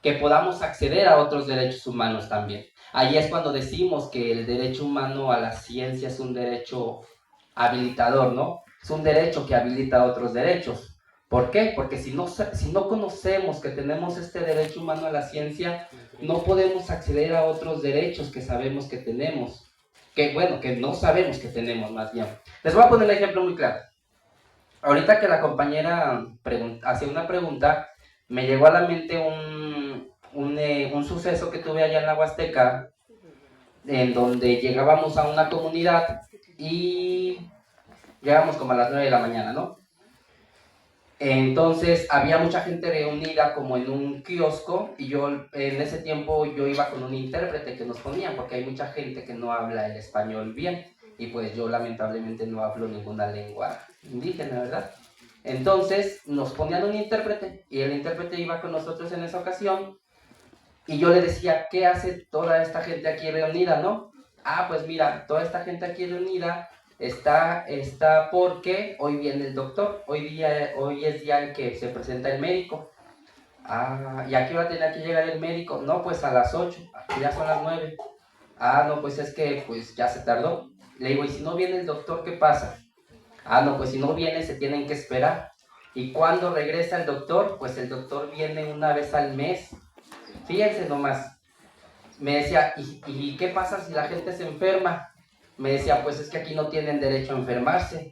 que podamos acceder a otros derechos humanos también. Ahí es cuando decimos que el derecho humano a la ciencia es un derecho habilitador, ¿no? Es un derecho que habilita otros derechos. ¿Por qué? Porque si no conocemos que tenemos este derecho humano a la ciencia, no podemos acceder a otros derechos que sabemos que tenemos. Que no sabemos que tenemos, más bien. Les voy a poner un ejemplo muy claro. Ahorita que la compañera hacía una pregunta, me llegó a la mente un suceso que tuve allá en la Huasteca, en donde llegábamos a una comunidad y llegábamos como a las 9 de la mañana, ¿no? Entonces había mucha gente reunida como en un kiosco y yo en ese tiempo yo iba con un intérprete que nos ponían porque hay mucha gente que no habla el español bien y pues yo lamentablemente no hablo ninguna lengua indígena, ¿verdad? Entonces nos ponían un intérprete y el intérprete iba con nosotros en esa ocasión y yo le decía, ¿qué hace toda esta gente aquí reunida, no? Ah, pues mira, toda esta gente aquí reunida está porque hoy viene el doctor, hoy es día en que se presenta el médico. Ah, ¿y a qué hora tenía que llegar el médico? No, pues a las 8, ya son las 9. Ah, no, pues es que pues ya se tardó. Le digo, ¿y si no viene el doctor, qué pasa? Ah, no, pues si no viene se tienen que esperar. ¿Y cuándo regresa el doctor? Pues el doctor viene una vez al mes. Fíjense nomás. Me decía, ¿y qué pasa si la gente se enferma? Me decía, pues es que aquí no tienen derecho a enfermarse.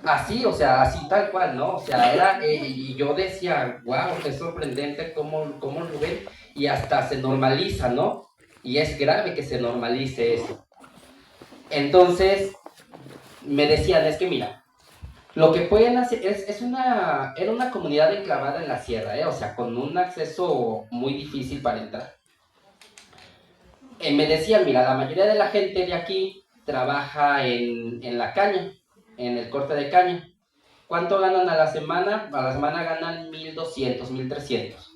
Así, o sea, así tal cual, ¿no? O sea, y yo decía, wow, qué sorprendente cómo lo ven. Y hasta se normaliza, ¿no? Y es grave que se normalice eso. Entonces, me decían, es que mira, lo que pueden hacer era una comunidad enclavada en la sierra, o sea, con un acceso muy difícil para entrar. Me decían, mira, la mayoría de la gente de aquí trabaja en la caña, en el corte de caña. ¿Cuánto ganan a la semana? A la semana ganan 1,200, 1,300.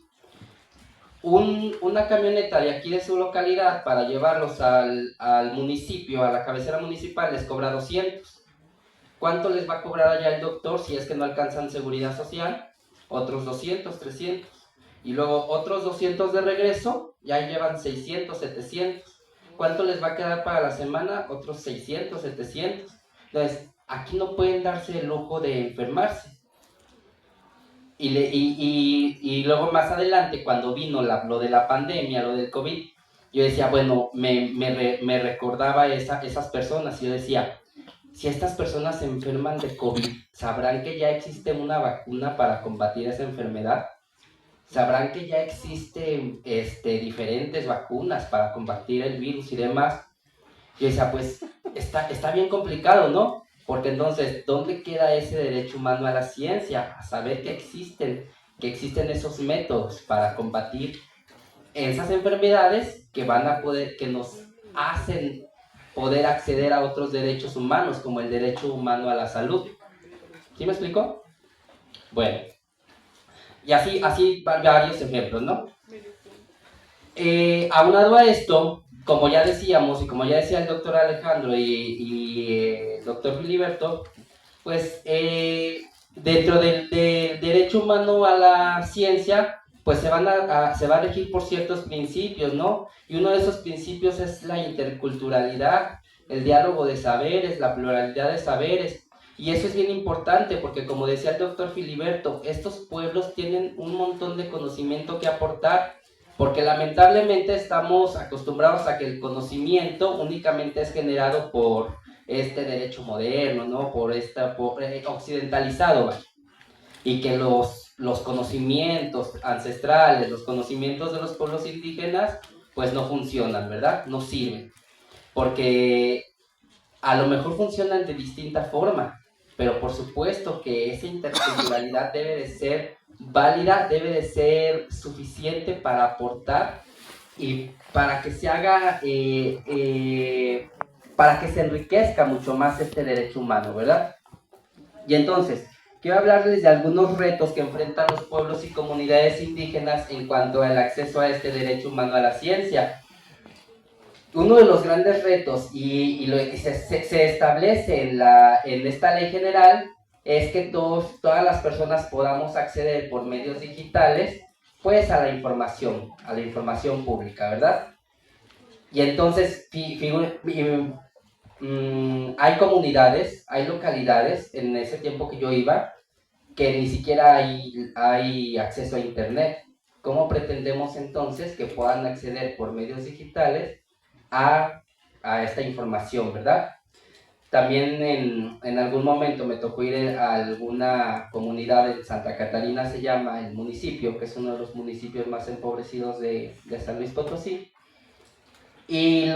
Una camioneta de aquí de su localidad para llevarlos al municipio, a la cabecera municipal, les cobra 200. ¿Cuánto les va a cobrar allá el doctor si es que no alcanzan seguridad social? Otros 200, 300. Y luego otros 200 de regreso, ya llevan 600, 700. ¿Cuánto les va a quedar para la semana? Otros 600, 700. Entonces, aquí no pueden darse el lujo de enfermarse. Y luego más adelante, cuando vino lo de la pandemia, lo del COVID, yo decía, bueno, me recordaba esas personas. Y yo decía, si estas personas se enferman de COVID, ¿sabrán que ya existe una vacuna para combatir esa enfermedad? ¿Sabrán que ya existen diferentes vacunas para combatir el virus y demás? Yo decía, pues está bien complicado, ¿no? Porque entonces, ¿dónde queda ese derecho humano a la ciencia? A saber que existen esos métodos para combatir esas enfermedades que nos hacen poder acceder a otros derechos humanos, como el derecho humano a la salud. ¿Sí me explico? Bueno, y así varios ejemplos, ¿no? Aunado a esto, como ya decíamos, y como ya decía el doctor Alejandro y el doctor Filiberto, pues dentro del derecho humano a la ciencia, pues se va a regir por ciertos principios, ¿no? Y uno de esos principios es la interculturalidad, el diálogo de saberes, la pluralidad de saberes. Y eso es bien importante porque, como decía el doctor Filiberto, estos pueblos tienen un montón de conocimiento que aportar, porque lamentablemente estamos acostumbrados a que el conocimiento únicamente es generado por este derecho moderno, ¿no? Occidentalizado, ¿vale? Y que los conocimientos ancestrales, los conocimientos de los pueblos indígenas, pues no funcionan, ¿verdad? No sirven, porque a lo mejor funcionan de distinta forma, pero por supuesto que esa interculturalidad debe de ser válida, debe de ser suficiente para aportar y para que se haga, para que se enriquezca mucho más este derecho humano, ¿verdad? Y entonces, quiero hablarles de algunos retos que enfrentan los pueblos y comunidades indígenas en cuanto al acceso a este derecho humano a la ciencia. Uno de los grandes retos, y se establece en esta ley general, es que todas las personas podamos acceder por medios digitales, pues a la información pública, ¿verdad? Y entonces, hay comunidades, hay localidades, en ese tiempo que yo iba, que ni siquiera hay acceso a internet. ¿Cómo pretendemos entonces que puedan acceder por medios digitales a esta información, verdad? También en algún momento me tocó ir a alguna comunidad de Santa Catarina, se llama el municipio, que es uno de los municipios más empobrecidos de San Luis Potosí. Y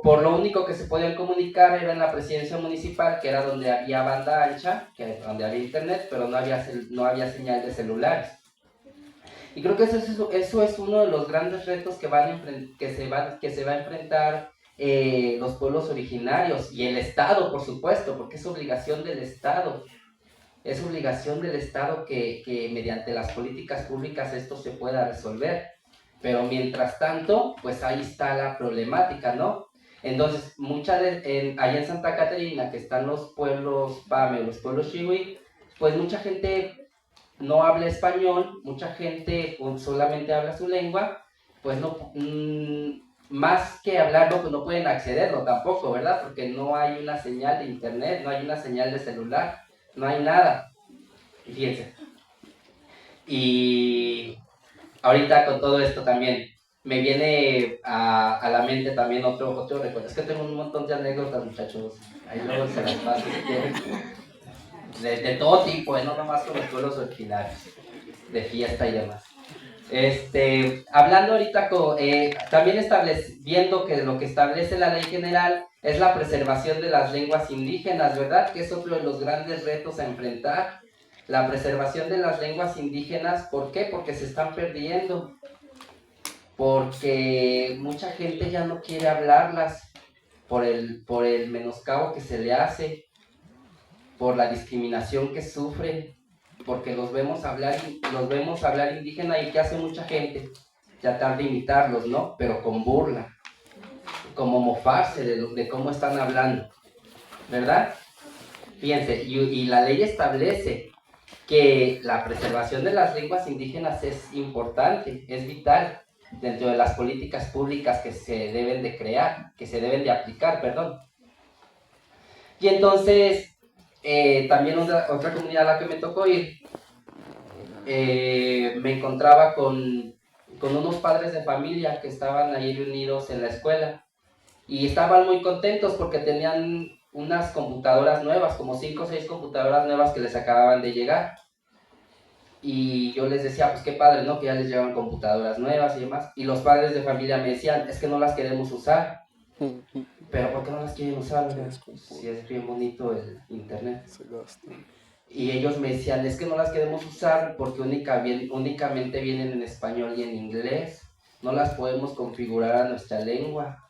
por lo único que se podían comunicar era en la presidencia municipal, que era donde había banda ancha, donde había internet, pero no había señal de celulares. Y creo que eso es uno de los grandes retos que se va a enfrentar los pueblos originarios y el Estado, por supuesto, porque es obligación del Estado. Es obligación del Estado que mediante las políticas públicas esto se pueda resolver. Pero mientras tanto, pues ahí está la problemática, ¿no? Entonces, allá en Santa Catarina, que están los pueblos Pame, los pueblos Chiwi, pues mucha gente no habla español, mucha gente solamente habla su lengua, pues no, más que hablarlo, pues no pueden accederlo tampoco, ¿verdad? Porque no hay una señal de internet, no hay una señal de celular, no hay nada. Fíjense. Y ahorita con todo esto también me viene a la mente también otro recuerdo. Es que tengo un montón de anécdotas, muchachos. Ahí luego se las paso si quieren. De todo tipo, no nomás con los pueblos originarios, de fiesta y demás. Hablando ahorita también viendo que lo que establece la ley general es la preservación de las lenguas indígenas, ¿verdad? Que es otro de los grandes retos a enfrentar. La preservación de las lenguas indígenas, ¿por qué? Porque se están perdiendo, porque mucha gente ya no quiere hablarlas por el menoscabo que se le hace, por la discriminación que sufren, porque los vemos hablar indígena y ¿qué hace mucha gente? Tratar de imitarlos, ¿no? Pero con burla, como mofarse de cómo están hablando, ¿verdad? Fíjense, y la ley establece que la preservación de las lenguas indígenas es importante, es vital dentro de las políticas públicas que se deben de aplicar, perdón. Y entonces, también otra comunidad a la que me tocó ir, me encontraba con unos padres de familia que estaban ahí reunidos en la escuela y estaban muy contentos porque tenían unas computadoras nuevas, como 5 o 6 computadoras nuevas que les acababan de llegar. Y yo les decía, pues qué padre, ¿no? Que ya les llevan computadoras nuevas y demás. Y los padres de familia me decían, es que no las queremos usar. Pero ¿por qué no las quieren usar? Si es bien bonito el internet. Y ellos me decían, es que no las queremos usar porque únicamente vienen en español y en inglés. No las podemos configurar a nuestra lengua.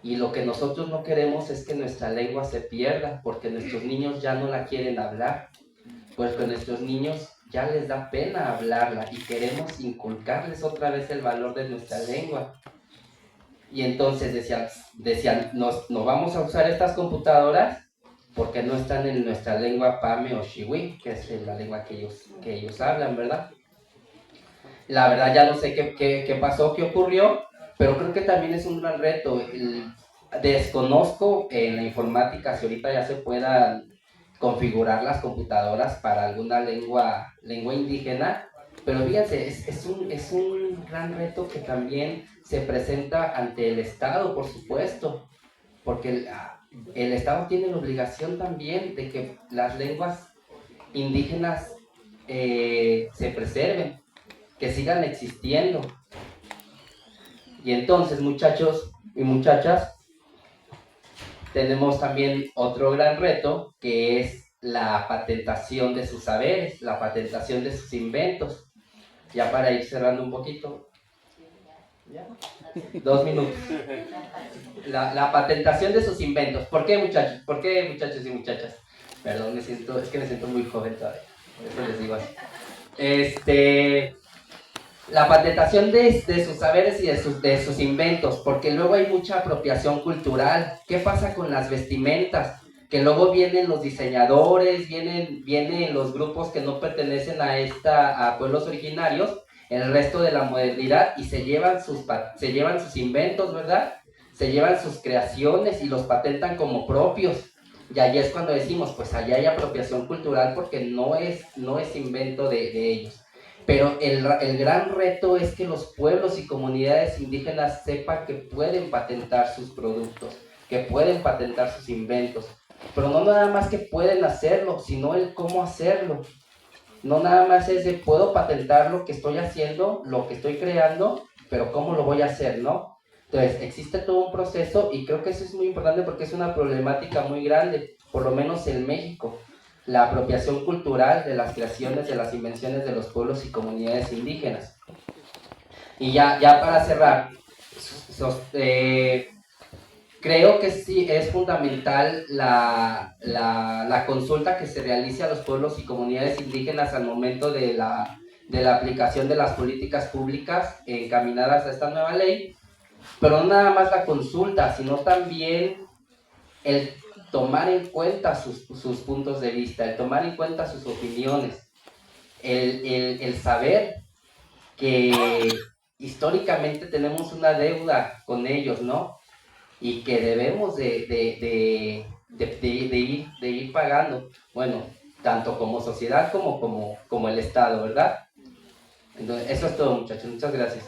Y lo que nosotros no queremos es que nuestra lengua se pierda, porque nuestros niños ya no la quieren hablar. Porque nuestros niños ya les da pena hablarla y queremos inculcarles otra vez el valor de nuestra lengua. Y entonces decían, no vamos a usar estas computadoras porque no están en nuestra lengua Pame o Shiwi, que es la lengua que ellos hablan, ¿verdad? La verdad ya no sé qué pasó, qué ocurrió, pero creo que también es un gran reto. Desconozco en la informática si ahorita ya se puedan configurar las computadoras para alguna lengua indígena, pero fíjense, es un gran reto que también se presenta ante el Estado, por supuesto, porque el Estado tiene la obligación también de que las lenguas indígenas se preserven, que sigan existiendo. Y entonces, muchachos y muchachas, tenemos también otro gran reto, que es la patentación de sus saberes, la patentación de sus inventos. Ya para ir cerrando un poquito. ¿Ya? 2 minutos. La patentación de sus inventos. ¿Por qué, muchachos? ¿Por qué, muchachos y muchachas? Perdón, es que me siento muy joven todavía. Por eso les digo así. La patentación de sus saberes y de sus inventos, porque luego hay mucha apropiación cultural. ¿Qué pasa con las vestimentas? Que luego vienen los diseñadores, vienen los grupos que no pertenecen a pueblos originarios, el resto de la modernidad, y se llevan sus inventos, ¿verdad? Se llevan sus creaciones y los patentan como propios. Y ahí es cuando decimos, pues allá hay apropiación cultural porque no es invento de ellos. Pero el gran reto es que los pueblos y comunidades indígenas sepan que pueden patentar sus productos, que pueden patentar sus inventos. Pero no nada más que pueden hacerlo, sino el cómo hacerlo. No nada más es de puedo patentar lo que estoy haciendo, lo que estoy creando, pero cómo lo voy a hacer, ¿no? Entonces, existe todo un proceso y creo que eso es muy importante porque es una problemática muy grande, por lo menos en México. La apropiación cultural de las creaciones, de las invenciones de los pueblos y comunidades indígenas. Y ya para cerrar, creo que sí es fundamental la consulta que se realice a los pueblos y comunidades indígenas al momento de la aplicación de las políticas públicas encaminadas a esta nueva ley, pero no nada más la consulta, sino también el tomar en cuenta sus puntos de vista, el tomar en cuenta sus opiniones, el saber que históricamente tenemos una deuda con ellos, ¿no? Y que debemos de ir pagando, bueno, tanto como sociedad como el Estado, ¿verdad? Entonces, eso es todo, muchachos. Muchas gracias.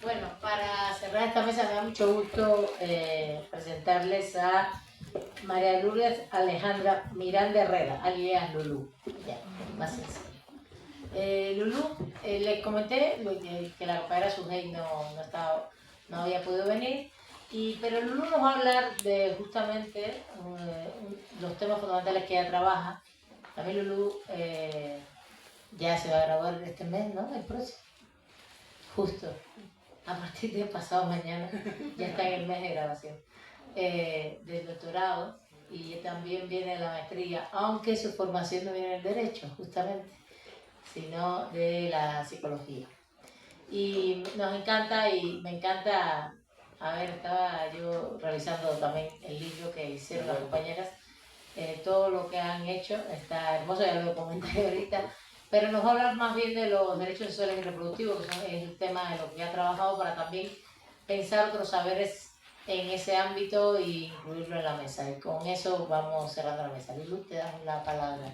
Bueno, para cerrar esta mesa me da mucho gusto presentarles a María Lourdes Alejandra Miranda Herrera, alias Lulú. Ya, más sencillo. Lulú, les comenté que la compañera Sujei no había podido venir, pero Lulú nos va a hablar de justamente los temas fundamentales que ella trabaja. También Lulú ya se va a graduar este mes, ¿no? El próximo. Justo. A partir de pasado mañana ya está en el mes de grabación del doctorado, y también viene la maestría, aunque su formación no viene del derecho justamente, sino de la psicología. Y nos encanta, y me encanta, a ver, estaba yo revisando también el libro que hicieron las compañeras, todo lo que han hecho está hermoso, ya lo comenté ahorita, pero nos va a hablar más bien de los derechos sexuales y reproductivos, que es el tema de lo que ha trabajado, para también pensar otros saberes en ese ámbito e incluirlo en la mesa. Y con eso vamos cerrando la mesa. Lulu, te damos la palabra.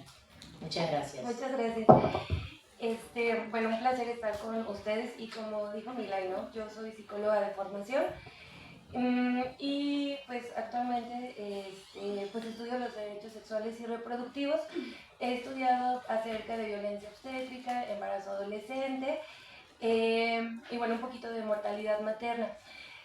Muchas gracias. Muchas gracias. Bueno, un placer estar con ustedes, y como dijo Milay, ¿no? Yo soy psicóloga de formación y pues actualmente pues estudio los derechos sexuales y reproductivos. He estudiado acerca de violencia obstétrica, embarazo adolescente y bueno, un poquito de mortalidad materna.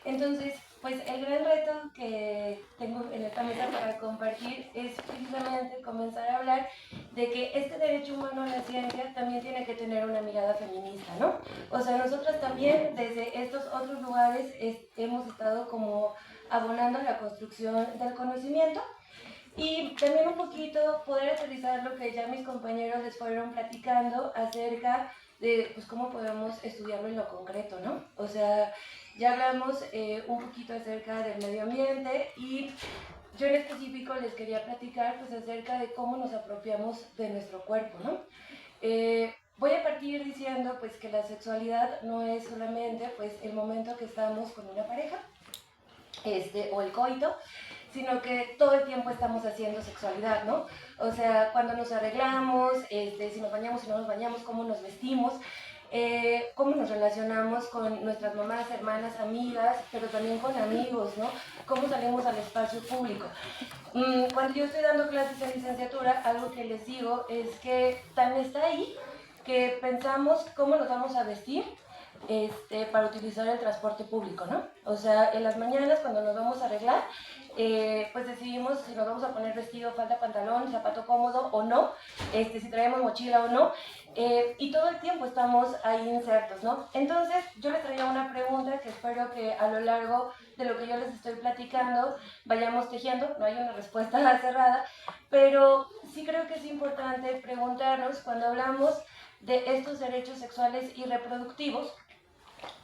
Entonces, pues el gran reto que tengo en esta mesa para compartir es precisamente comenzar a hablar de que este derecho humano a la ciencia también tiene que tener una mirada feminista, ¿no? O sea, nosotras también desde estos otros lugares hemos estado como abonando la construcción del conocimiento. Y también un poquito poder aterrizar lo que ya mis compañeros les fueron platicando acerca de pues, cómo podemos estudiarlo en lo concreto, ¿no? O sea, ya hablamos un poquito acerca del medio ambiente y yo en específico les quería platicar pues, acerca de cómo nos apropiamos de nuestro cuerpo, ¿no? Voy a partir diciendo pues, que la sexualidad no es solamente pues, el momento que estamos con una pareja o el coito, sino que todo el tiempo estamos haciendo sexualidad, ¿no? O sea, cuando nos arreglamos, si nos bañamos, si no nos bañamos, cómo nos vestimos, cómo nos relacionamos con nuestras mamás, hermanas, amigas, pero también con amigos, ¿no? Cómo salimos al espacio público. Cuando yo estoy dando clases en licenciatura, algo que les digo es que tan está ahí que pensamos cómo nos vamos a vestir para utilizar el transporte público, ¿no? O sea, en las mañanas cuando nos vamos a arreglar, pues decidimos si nos vamos a poner vestido, falda, pantalón, zapato cómodo o no, si traemos mochila o no, y todo el tiempo estamos ahí insertos, ¿no? Entonces, yo les traía una pregunta que espero que a lo largo de lo que yo les estoy platicando vayamos tejiendo, no hay una respuesta cerrada, pero sí creo que es importante preguntarnos cuando hablamos de estos derechos sexuales y reproductivos,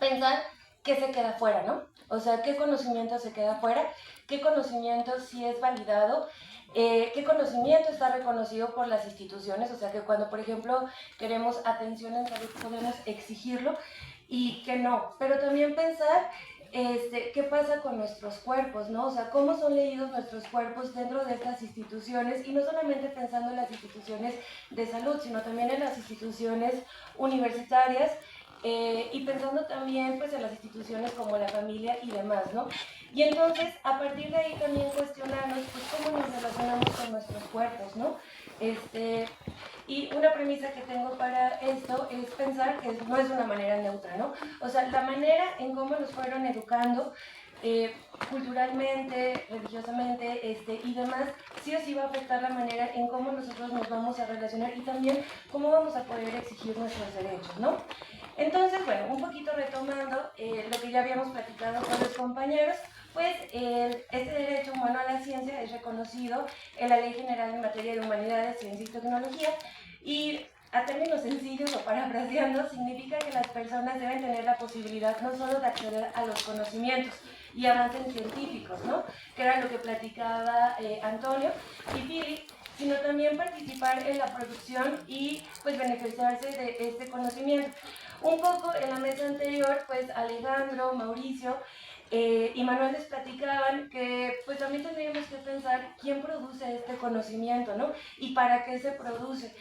pensar qué se queda fuera, ¿no? O sea, qué conocimiento se queda fuera, qué conocimiento sí es validado, qué conocimiento está reconocido por las instituciones, o sea, que cuando, por ejemplo, queremos atención en salud podemos exigirlo y que no, pero también pensar qué pasa con nuestros cuerpos, ¿no? O sea, cómo son leídos nuestros cuerpos dentro de estas instituciones y no solamente pensando en las instituciones de salud, sino también en las instituciones universitarias, y pensando también pues, en las instituciones como la familia y demás, ¿no? Y entonces, a partir de ahí también cuestionarnos pues, cómo nos relacionamos con nuestros cuerpos, ¿no? Y una premisa que tengo para esto es pensar que no es una manera neutra, ¿no? O sea, la manera en cómo nos fueron educando culturalmente, religiosamente y demás, sí o sí va a afectar la manera en cómo nosotros nos vamos a relacionar y también cómo vamos a poder exigir nuestros derechos, ¿no? Entonces, bueno, un poquito retomando lo que ya habíamos platicado con los compañeros, pues este derecho humano a la ciencia es reconocido en la Ley General en materia de humanidades, ciencia y tecnología, y a términos sencillos o parafraseando, significa que las personas deben tener la posibilidad no solo de acceder a los conocimientos y avances científicos, ¿no? Que era lo que platicaba Antonio y Philip, sino también participar en la producción y pues beneficiarse de este conocimiento. Un poco en la mesa anterior, pues Alejandro, Mauricio y Manuel les platicaban que pues también tendríamos que pensar quién produce este conocimiento, ¿no? Y para qué se produce.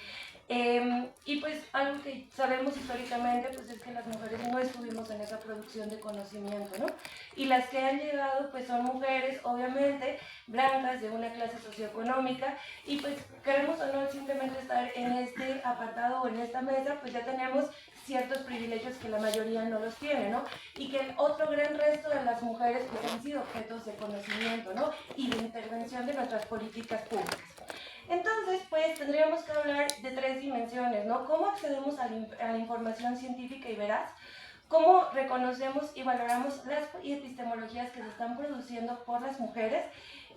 Y pues algo que sabemos históricamente pues es que las mujeres no estuvimos en esa producción de conocimiento, ¿no? Y las que han llegado pues son mujeres obviamente blancas de una clase socioeconómica y pues queremos o no simplemente estar en este apartado o en esta mesa pues ya tenemos ciertos privilegios que la mayoría no los tiene, ¿no? Y que el otro gran resto de las mujeres pues han sido objetos de conocimiento, ¿no? Y de intervención de nuestras políticas públicas. Entonces, pues tendríamos que hablar de tres dimensiones, ¿no? ¿Cómo accedemos a la información científica y veraz? ¿Cómo reconocemos y valoramos las epistemologías que se están produciendo por las mujeres?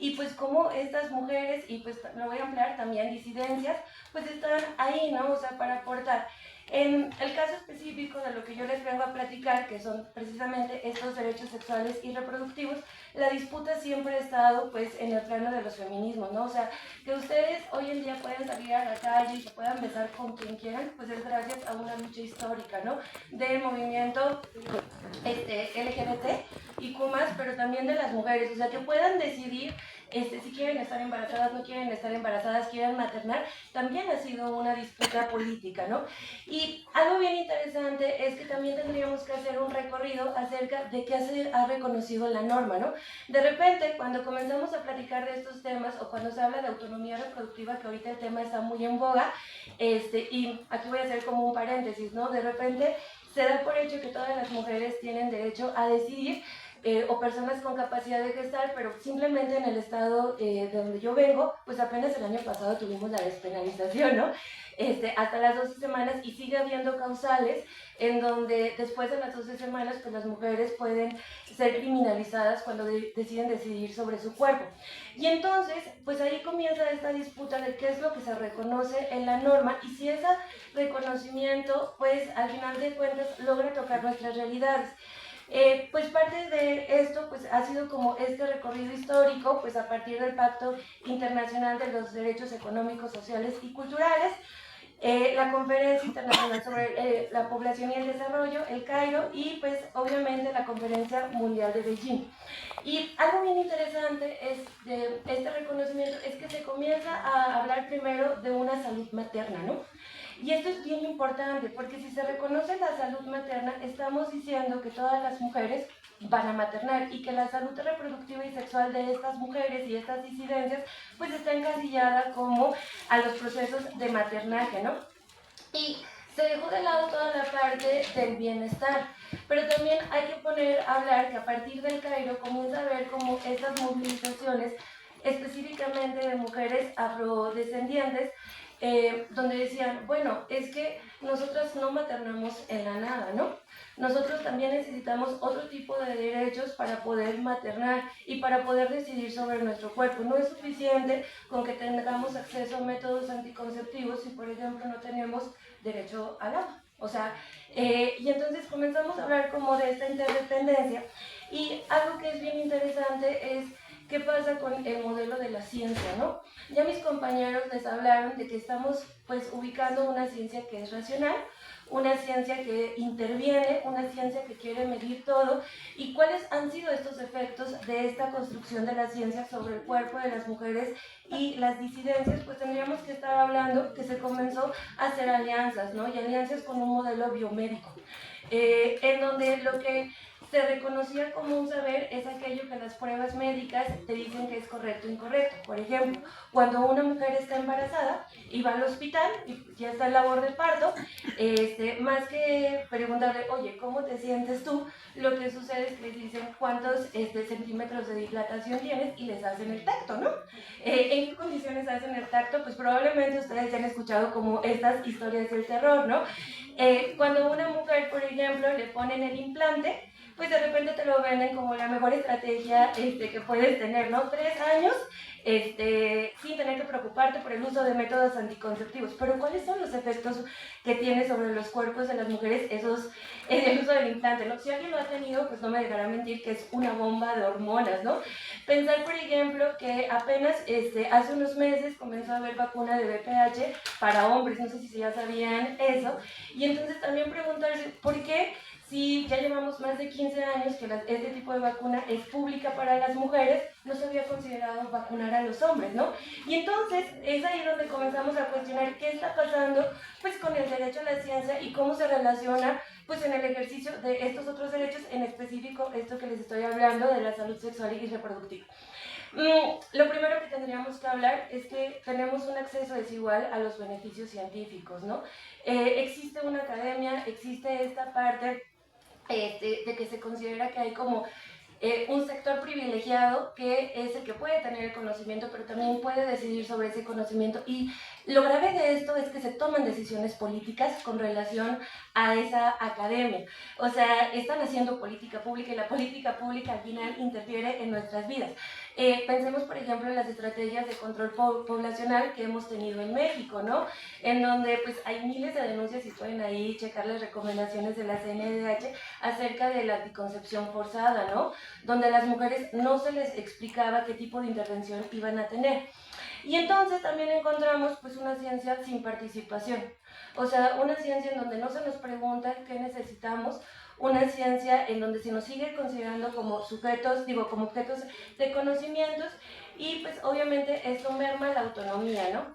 Y pues cómo estas mujeres, y pues lo voy a ampliar también, disidencias, pues están ahí, ¿no? O sea, para aportar. En el caso específico de lo que yo les vengo a platicar, que son precisamente estos derechos sexuales y reproductivos, la disputa siempre ha estado pues en el plano de los feminismos, ¿no? O sea, que ustedes hoy en día pueden salir a la calle y se puedan besar con quien quieran, pues es gracias a una lucha histórica, ¿no? Del movimiento LGBT y Q+, pero también de las mujeres, o sea, que puedan decidir si quieren estar embarazadas, no quieren estar embarazadas, quieren maternar, también ha sido una disputa política, ¿no? Y algo bien interesante es que también tendríamos que hacer un recorrido acerca de qué se ha reconocido la norma, ¿no? De repente, cuando comenzamos a platicar de estos temas o cuando se habla de autonomía reproductiva, que ahorita el tema está muy en boga, y aquí voy a hacer como un paréntesis, ¿no? De repente se da por hecho que todas las mujeres tienen derecho a decidir o personas con capacidad de gestar, pero simplemente en el estado de donde yo vengo, pues apenas el año pasado tuvimos la despenalización, ¿no? Hasta las 12 semanas, y sigue habiendo causales en donde después de las 12 semanas pues las mujeres pueden ser criminalizadas cuando deciden decidir sobre su cuerpo. Y entonces pues ahí comienza esta disputa de qué es lo que se reconoce en la norma y si ese reconocimiento pues al final de cuentas logra tocar nuestras realidades. Pues parte de esto pues ha sido como este recorrido histórico pues a partir del Pacto Internacional de los Derechos Económicos, Sociales y Culturales, la Conferencia Internacional sobre la Población y el Desarrollo, el Cairo, y pues obviamente la Conferencia Mundial de Beijing. Y algo bien interesante es de este reconocimiento es que se comienza a hablar primero de una salud materna, ¿no? Y esto es bien importante porque si se reconoce la salud materna, estamos diciendo que todas las mujeres van a maternar y que la salud reproductiva y sexual de estas mujeres y estas disidencias pues está encasillada como a los procesos de maternaje, ¿no? Y se dejó de lado toda la parte del bienestar, pero también hay que hablar que a partir del Cairo comienza a ver como estas movilizaciones específicamente de mujeres afrodescendientes donde decían, bueno, es que nosotras no maternamos en la nada, ¿no? Nosotros también necesitamos otro tipo de derechos para poder maternar y para poder decidir sobre nuestro cuerpo. No es suficiente con que tengamos acceso a métodos anticonceptivos si, por ejemplo, no tenemos derecho al agua. O sea, y entonces comenzamos a hablar como de esta interdependencia. Y algo que es bien interesante es qué pasa con el modelo de la ciencia, ¿no? Ya mis compañeros les hablaron de que estamos pues ubicando una ciencia que es racional, una ciencia que interviene, una ciencia que quiere medir todo, y cuáles han sido estos efectos de esta construcción de la ciencia sobre el cuerpo de las mujeres y las disidencias. Pues tendríamos que estar hablando que se comenzó a hacer alianzas, ¿no? Y alianzas con un modelo biomédico, en donde lo que se reconocía como un saber es aquello que las pruebas médicas te dicen que es correcto o incorrecto. Por ejemplo, cuando una mujer está embarazada y va al hospital y ya está en labor de parto, más que preguntarle, oye, ¿cómo te sientes tú? Lo que sucede es que les dicen cuántos centímetros de dilatación tienes y les hacen el tacto, ¿no? ¿En qué condiciones hacen el tacto? Pues probablemente ustedes ya han escuchado como estas historias del terror, ¿no? Cuando a una mujer, por ejemplo, le ponen el implante, pues de repente te lo venden como la mejor estrategia que puedes tener, ¿no? 3 años sin tener que preocuparte por el uso de métodos anticonceptivos. Pero ¿cuáles son los efectos que tiene sobre los cuerpos de las mujeres el uso del implante, ¿no? Si alguien lo ha tenido, pues no me dejará mentir que es una bomba de hormonas, ¿no? Pensar, por ejemplo, que apenas hace unos meses comenzó a haber vacuna de VPH para hombres, no sé si ya sabían eso, y entonces también preguntarse, ¿por qué? Si ya llevamos más de 15 años que este tipo de vacuna es pública para las mujeres, no se había considerado vacunar a los hombres, ¿no? Y entonces es ahí donde comenzamos a cuestionar qué está pasando pues con el derecho a la ciencia y cómo se relaciona pues en el ejercicio de estos otros derechos, en específico esto que les estoy hablando de la salud sexual y reproductiva. Lo primero que tendríamos que hablar es que tenemos un acceso desigual a los beneficios científicos, ¿no? Existe una academia, existe esta parte de que se considera que hay como un sector privilegiado que es el que puede tener el conocimiento, pero también puede decidir sobre ese conocimiento. Y lo grave de esto es que se toman decisiones políticas con relación a esa academia. O sea, están haciendo política pública y la política pública al final interfiere en nuestras vidas. Pensemos, por ejemplo, en las estrategias de control poblacional que hemos tenido en México, ¿no? En donde pues hay miles de denuncias y pueden ahí checar las recomendaciones de la CNDH acerca de la anticoncepción forzada, ¿no? Donde a las mujeres no se les explicaba qué tipo de intervención iban a tener. Y entonces también encontramos pues una ciencia sin participación, o sea, una ciencia en donde no se nos pregunta qué necesitamos, una ciencia en donde se nos sigue considerando como sujetos, como objetos de conocimientos, y pues obviamente esto merma la autonomía, ¿no?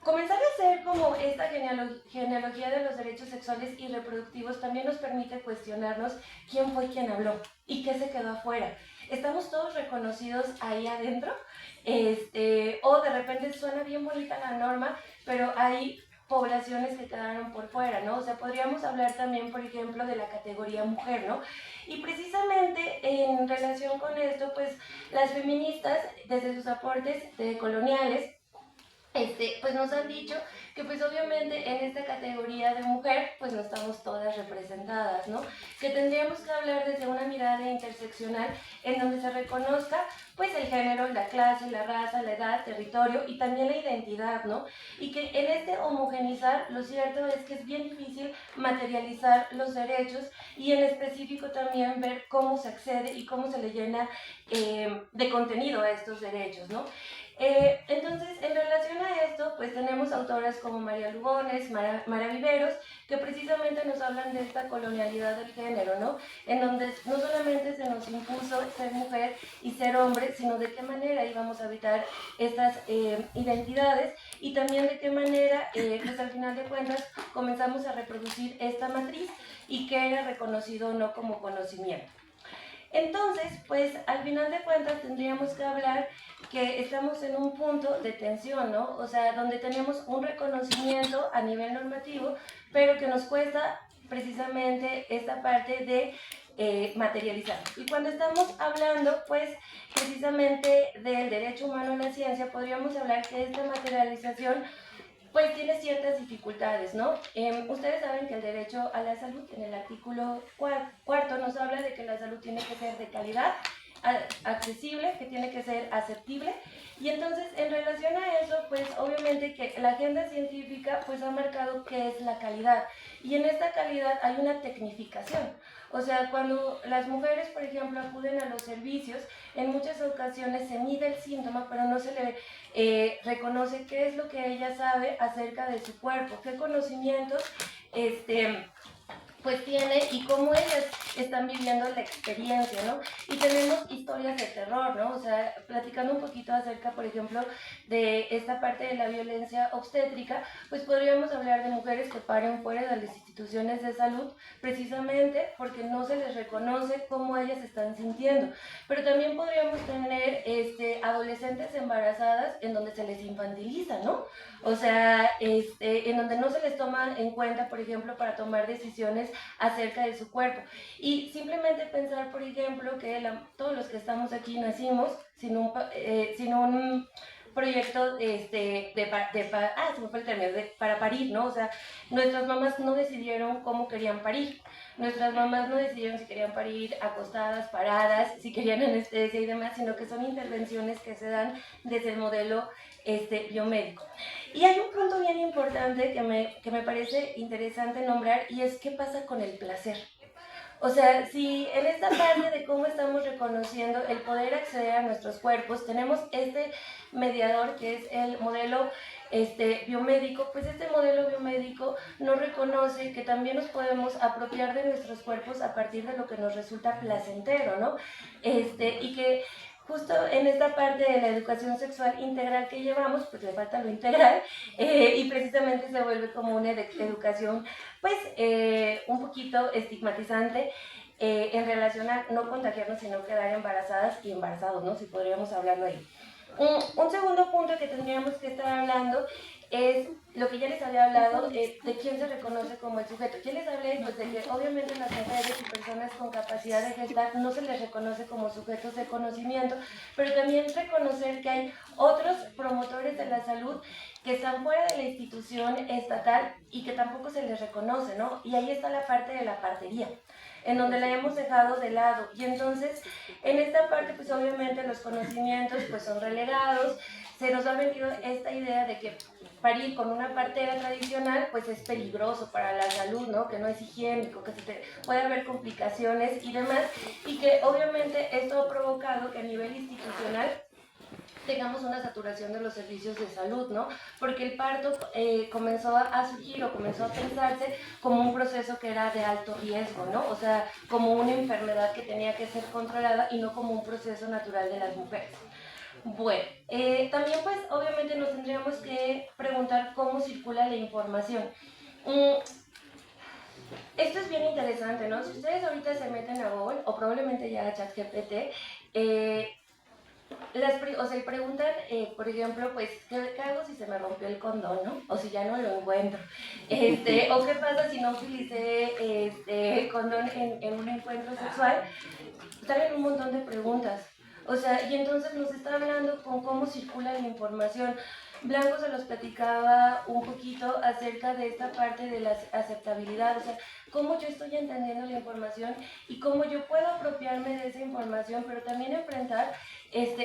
Comenzar a hacer como esta genealogía de los derechos sexuales y reproductivos también nos permite cuestionarnos quién fue quien habló y qué se quedó afuera. ¿Estamos todos reconocidos ahí adentro? O de repente suena bien bonita la norma, pero hay poblaciones que quedaron por fuera, ¿no? O sea, podríamos hablar también, por ejemplo, de la categoría mujer, ¿no? Y precisamente en relación con esto, pues las feministas, desde sus aportes coloniales, pues nos han dicho que pues obviamente en esta categoría de mujer pues no estamos todas representadas, ¿no? Que tendríamos que hablar desde una mirada interseccional en donde se reconozca pues el género, la clase, la raza, la edad, territorio y también la identidad, ¿no? Y que en este homogenizar lo cierto es que es bien difícil materializar los derechos y en específico también ver cómo se accede y cómo se le llena de contenido a estos derechos, ¿no? Entonces, en relación a esto, pues tenemos autoras como María Lugones, Mara Viveros, que precisamente nos hablan de esta colonialidad del género, ¿no? En donde no solamente se nos impuso ser mujer y ser hombre, sino de qué manera íbamos a habitar estas identidades y también de qué manera, pues al final de cuentas, comenzamos a reproducir esta matriz y que era reconocido o no como conocimiento. Entonces, pues al final de cuentas tendríamos que hablar que estamos en un punto de tensión, ¿no? O sea, donde tenemos un reconocimiento a nivel normativo, pero que nos cuesta precisamente esta parte de materializar. Y cuando estamos hablando, pues, precisamente del derecho humano a la ciencia, podríamos hablar que esta materialización pues tiene ciertas dificultades, ¿no? Ustedes saben que el derecho a la salud, en el artículo cuarto, nos habla de que la salud tiene que ser de calidad, accesible, que tiene que ser aceptable. Y entonces, en relación a eso, pues obviamente que la agenda científica pues ha marcado qué es la calidad. Y en esta calidad hay una tecnificación. O sea, cuando las mujeres, por ejemplo, acuden a los servicios, en muchas ocasiones se mide el síntoma, pero no se le reconoce qué es lo que ella sabe acerca de su cuerpo, qué conocimientos pues tiene y cómo ellas están viviendo la experiencia, ¿no? Y tenemos historias de terror, ¿no? O sea, platicando un poquito acerca, por ejemplo, de esta parte de la violencia obstétrica, pues podríamos hablar de mujeres que paren fuera de las instituciones de salud precisamente porque no se les reconoce cómo ellas se están sintiendo. Pero también podríamos tener adolescentes embarazadas en donde se les infantiliza, ¿no? O sea, en donde no se les toma en cuenta, por ejemplo, para tomar decisiones acerca de su cuerpo. Y simplemente pensar, por ejemplo, que todos los que estamos aquí nacimos sin un proyecto se me fue el término, para parir, ¿no? O sea, nuestras mamás no decidieron cómo querían parir. Nuestras mamás no decidieron si querían parir acostadas, paradas, si querían anestesia y demás, sino que son intervenciones que se dan desde el modelo biomédico. Y hay un punto bien importante que me parece interesante nombrar y es qué pasa con el placer. O sea, si en esta parte de cómo estamos reconociendo el poder acceder a nuestros cuerpos, tenemos este mediador que es el modelo biomédico, pues este modelo biomédico nos reconoce que también nos podemos apropiar de nuestros cuerpos a partir de lo que nos resulta placentero, ¿no? Y que justo en esta parte de la educación sexual integral que llevamos, pues le falta lo integral, y precisamente se vuelve como una educación, pues, un poquito estigmatizante en relación a no contagiarnos, sino quedar embarazadas y embarazados, ¿no? Si podríamos hablarlo ahí. Un segundo punto que tendríamos que estar hablando es lo que ya les había hablado, de quién se reconoce como el sujeto. Ya les hablé pues, de que obviamente las mujeres y personas con capacidad de gestar no se les reconoce como sujetos de conocimiento, pero también reconocer que hay otros promotores de la salud que están fuera de la institución estatal y que tampoco se les reconoce, ¿no? Y ahí está la parte de la partería, en donde la hemos dejado de lado. Y entonces, en esta parte, pues obviamente los conocimientos pues son relegados. Se nos ha vendido esta idea de que parir con una partera tradicional pues es peligroso para la salud, ¿no? Que no es higiénico, que puede haber complicaciones y demás. Y que obviamente esto ha provocado que a nivel institucional tengamos una saturación de los servicios de salud, ¿no? Porque el parto comenzó a surgir o comenzó a pensarse como un proceso que era de alto riesgo, ¿no? O sea, como una enfermedad que tenía que ser controlada y no como un proceso natural de las mujeres. Bueno, también pues obviamente nos tendríamos que preguntar cómo circula la información. Esto es bien interesante, ¿no? Si ustedes ahorita se meten a Google o probablemente ya a ChatGPT, y preguntan, por ejemplo, pues, ¿qué hago si se me rompió el condón, no? O si ya no lo encuentro. O qué pasa si no utilicé condón en un encuentro sexual. Salen un montón de preguntas. O sea, y entonces nos está hablando con cómo circula la información. Blanco se los platicaba un poquito acerca de esta parte de la aceptabilidad, o sea, cómo yo estoy entendiendo la información y cómo yo puedo apropiarme de esa información, pero también enfrentar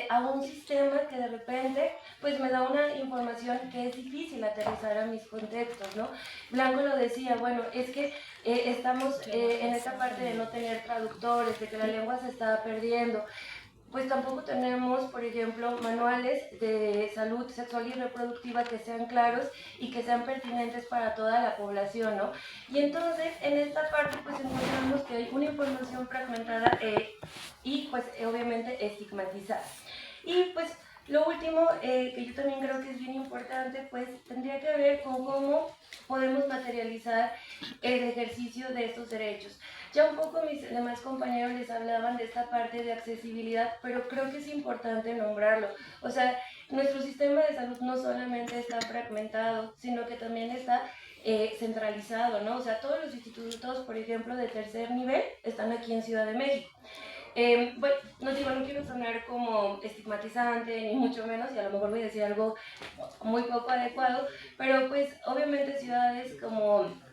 a un sistema que de repente pues me da una información que es difícil aterrizar a mis contextos, ¿no? Blanco lo decía, bueno, es que estamos en esta parte de no tener traductores, de que la lengua se está perdiendo. Pues tampoco tenemos, por ejemplo, manuales de salud sexual y reproductiva que sean claros y que sean pertinentes para toda la población, ¿no? Y entonces, en esta parte, pues encontramos que hay una información fragmentada y, pues, obviamente estigmatizada. Y, pues, lo último, que yo también creo que es bien importante, pues, tendría que ver con cómo podemos materializar el ejercicio de estos derechos. Ya un poco mis demás compañeros les hablaban de esta parte de accesibilidad, pero creo que es importante nombrarlo. O sea, nuestro sistema de salud no solamente está fragmentado, sino que también está centralizado, ¿no? O sea, todos los institutos, por ejemplo, de tercer nivel están aquí en Ciudad de México. Bueno, no quiero sonar como estigmatizante, ni mucho menos, y a lo mejor voy a decir algo muy poco adecuado, pero pues obviamente ciudades como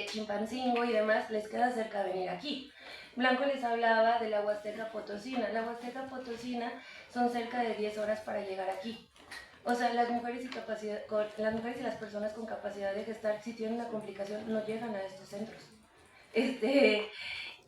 Chimpancingo y demás les queda cerca venir aquí. Blanco les hablaba de la Huasteca Potosina. La Huasteca Potosina son cerca de 10 horas para llegar aquí. O sea, las mujeres y las personas con capacidad de gestar, si tienen una complicación, no llegan a estos centros.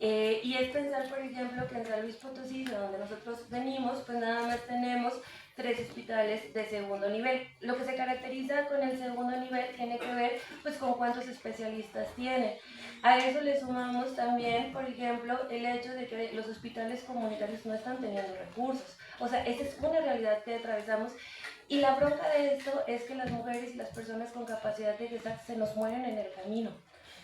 Y es pensar, por ejemplo, que en San Luis Potosí, de donde nosotros venimos, pues nada más tenemos 3 hospitales de segundo nivel. Lo que se caracteriza con el segundo nivel tiene que ver pues con cuántos especialistas tiene. A eso le sumamos también, por ejemplo, el hecho de que los hospitales comunitarios no están teniendo recursos. O sea, esa es una realidad que atravesamos. Y la bronca de esto es que las mujeres y las personas con capacidad de gestar se nos mueren en el camino,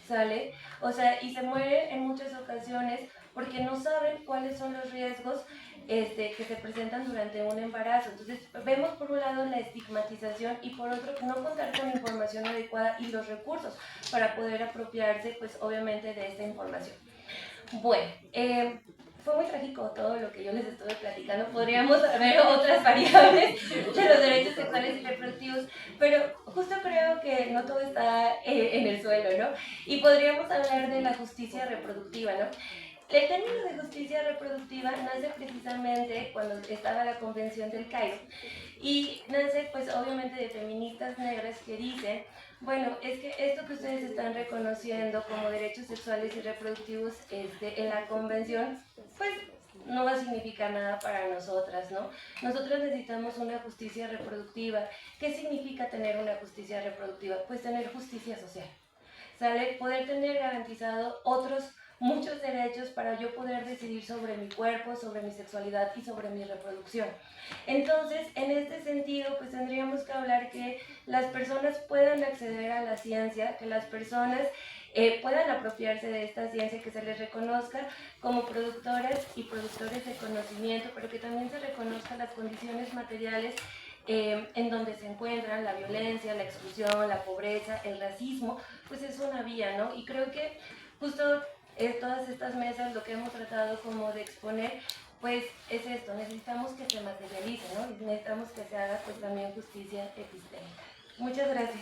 ¿sale? O sea, y se mueren en muchas ocasiones porque no saben cuáles son los riesgos que se presentan durante un embarazo. Entonces, vemos por un lado la estigmatización y por otro no contar con información adecuada y los recursos para poder apropiarse, pues obviamente, de esta información. Bueno, fue muy trágico todo lo que yo les estuve platicando. Podríamos ver otras variables de los derechos sexuales y reproductivos, pero justo creo que no todo está en el suelo, ¿no? Y podríamos hablar de la justicia reproductiva, ¿no? El término de justicia reproductiva nace precisamente cuando estaba la Convención del Cairo y nace pues obviamente de feministas negras que dicen, bueno, es que esto que ustedes están reconociendo como derechos sexuales y reproductivos en la Convención, pues no va a significar nada para nosotras, ¿no? Nosotras necesitamos una justicia reproductiva. ¿Qué significa tener una justicia reproductiva? Pues tener justicia social, ¿sale? Poder tener garantizado muchos derechos para yo poder decidir sobre mi cuerpo, sobre mi sexualidad y sobre mi reproducción. Entonces, en este sentido, pues tendríamos que hablar que las personas puedan acceder a la ciencia, que las personas puedan apropiarse de esta ciencia, que se les reconozca como productoras y productores de conocimiento, pero que también se reconozcan las condiciones materiales en donde se encuentran la violencia, la exclusión, la pobreza, el racismo, pues es una vía, ¿no? Y creo que justo todas estas mesas lo que hemos tratado como de exponer pues es esto, necesitamos que se materialice, ¿no? Y necesitamos que se haga pues también justicia epistémica. Muchas gracias.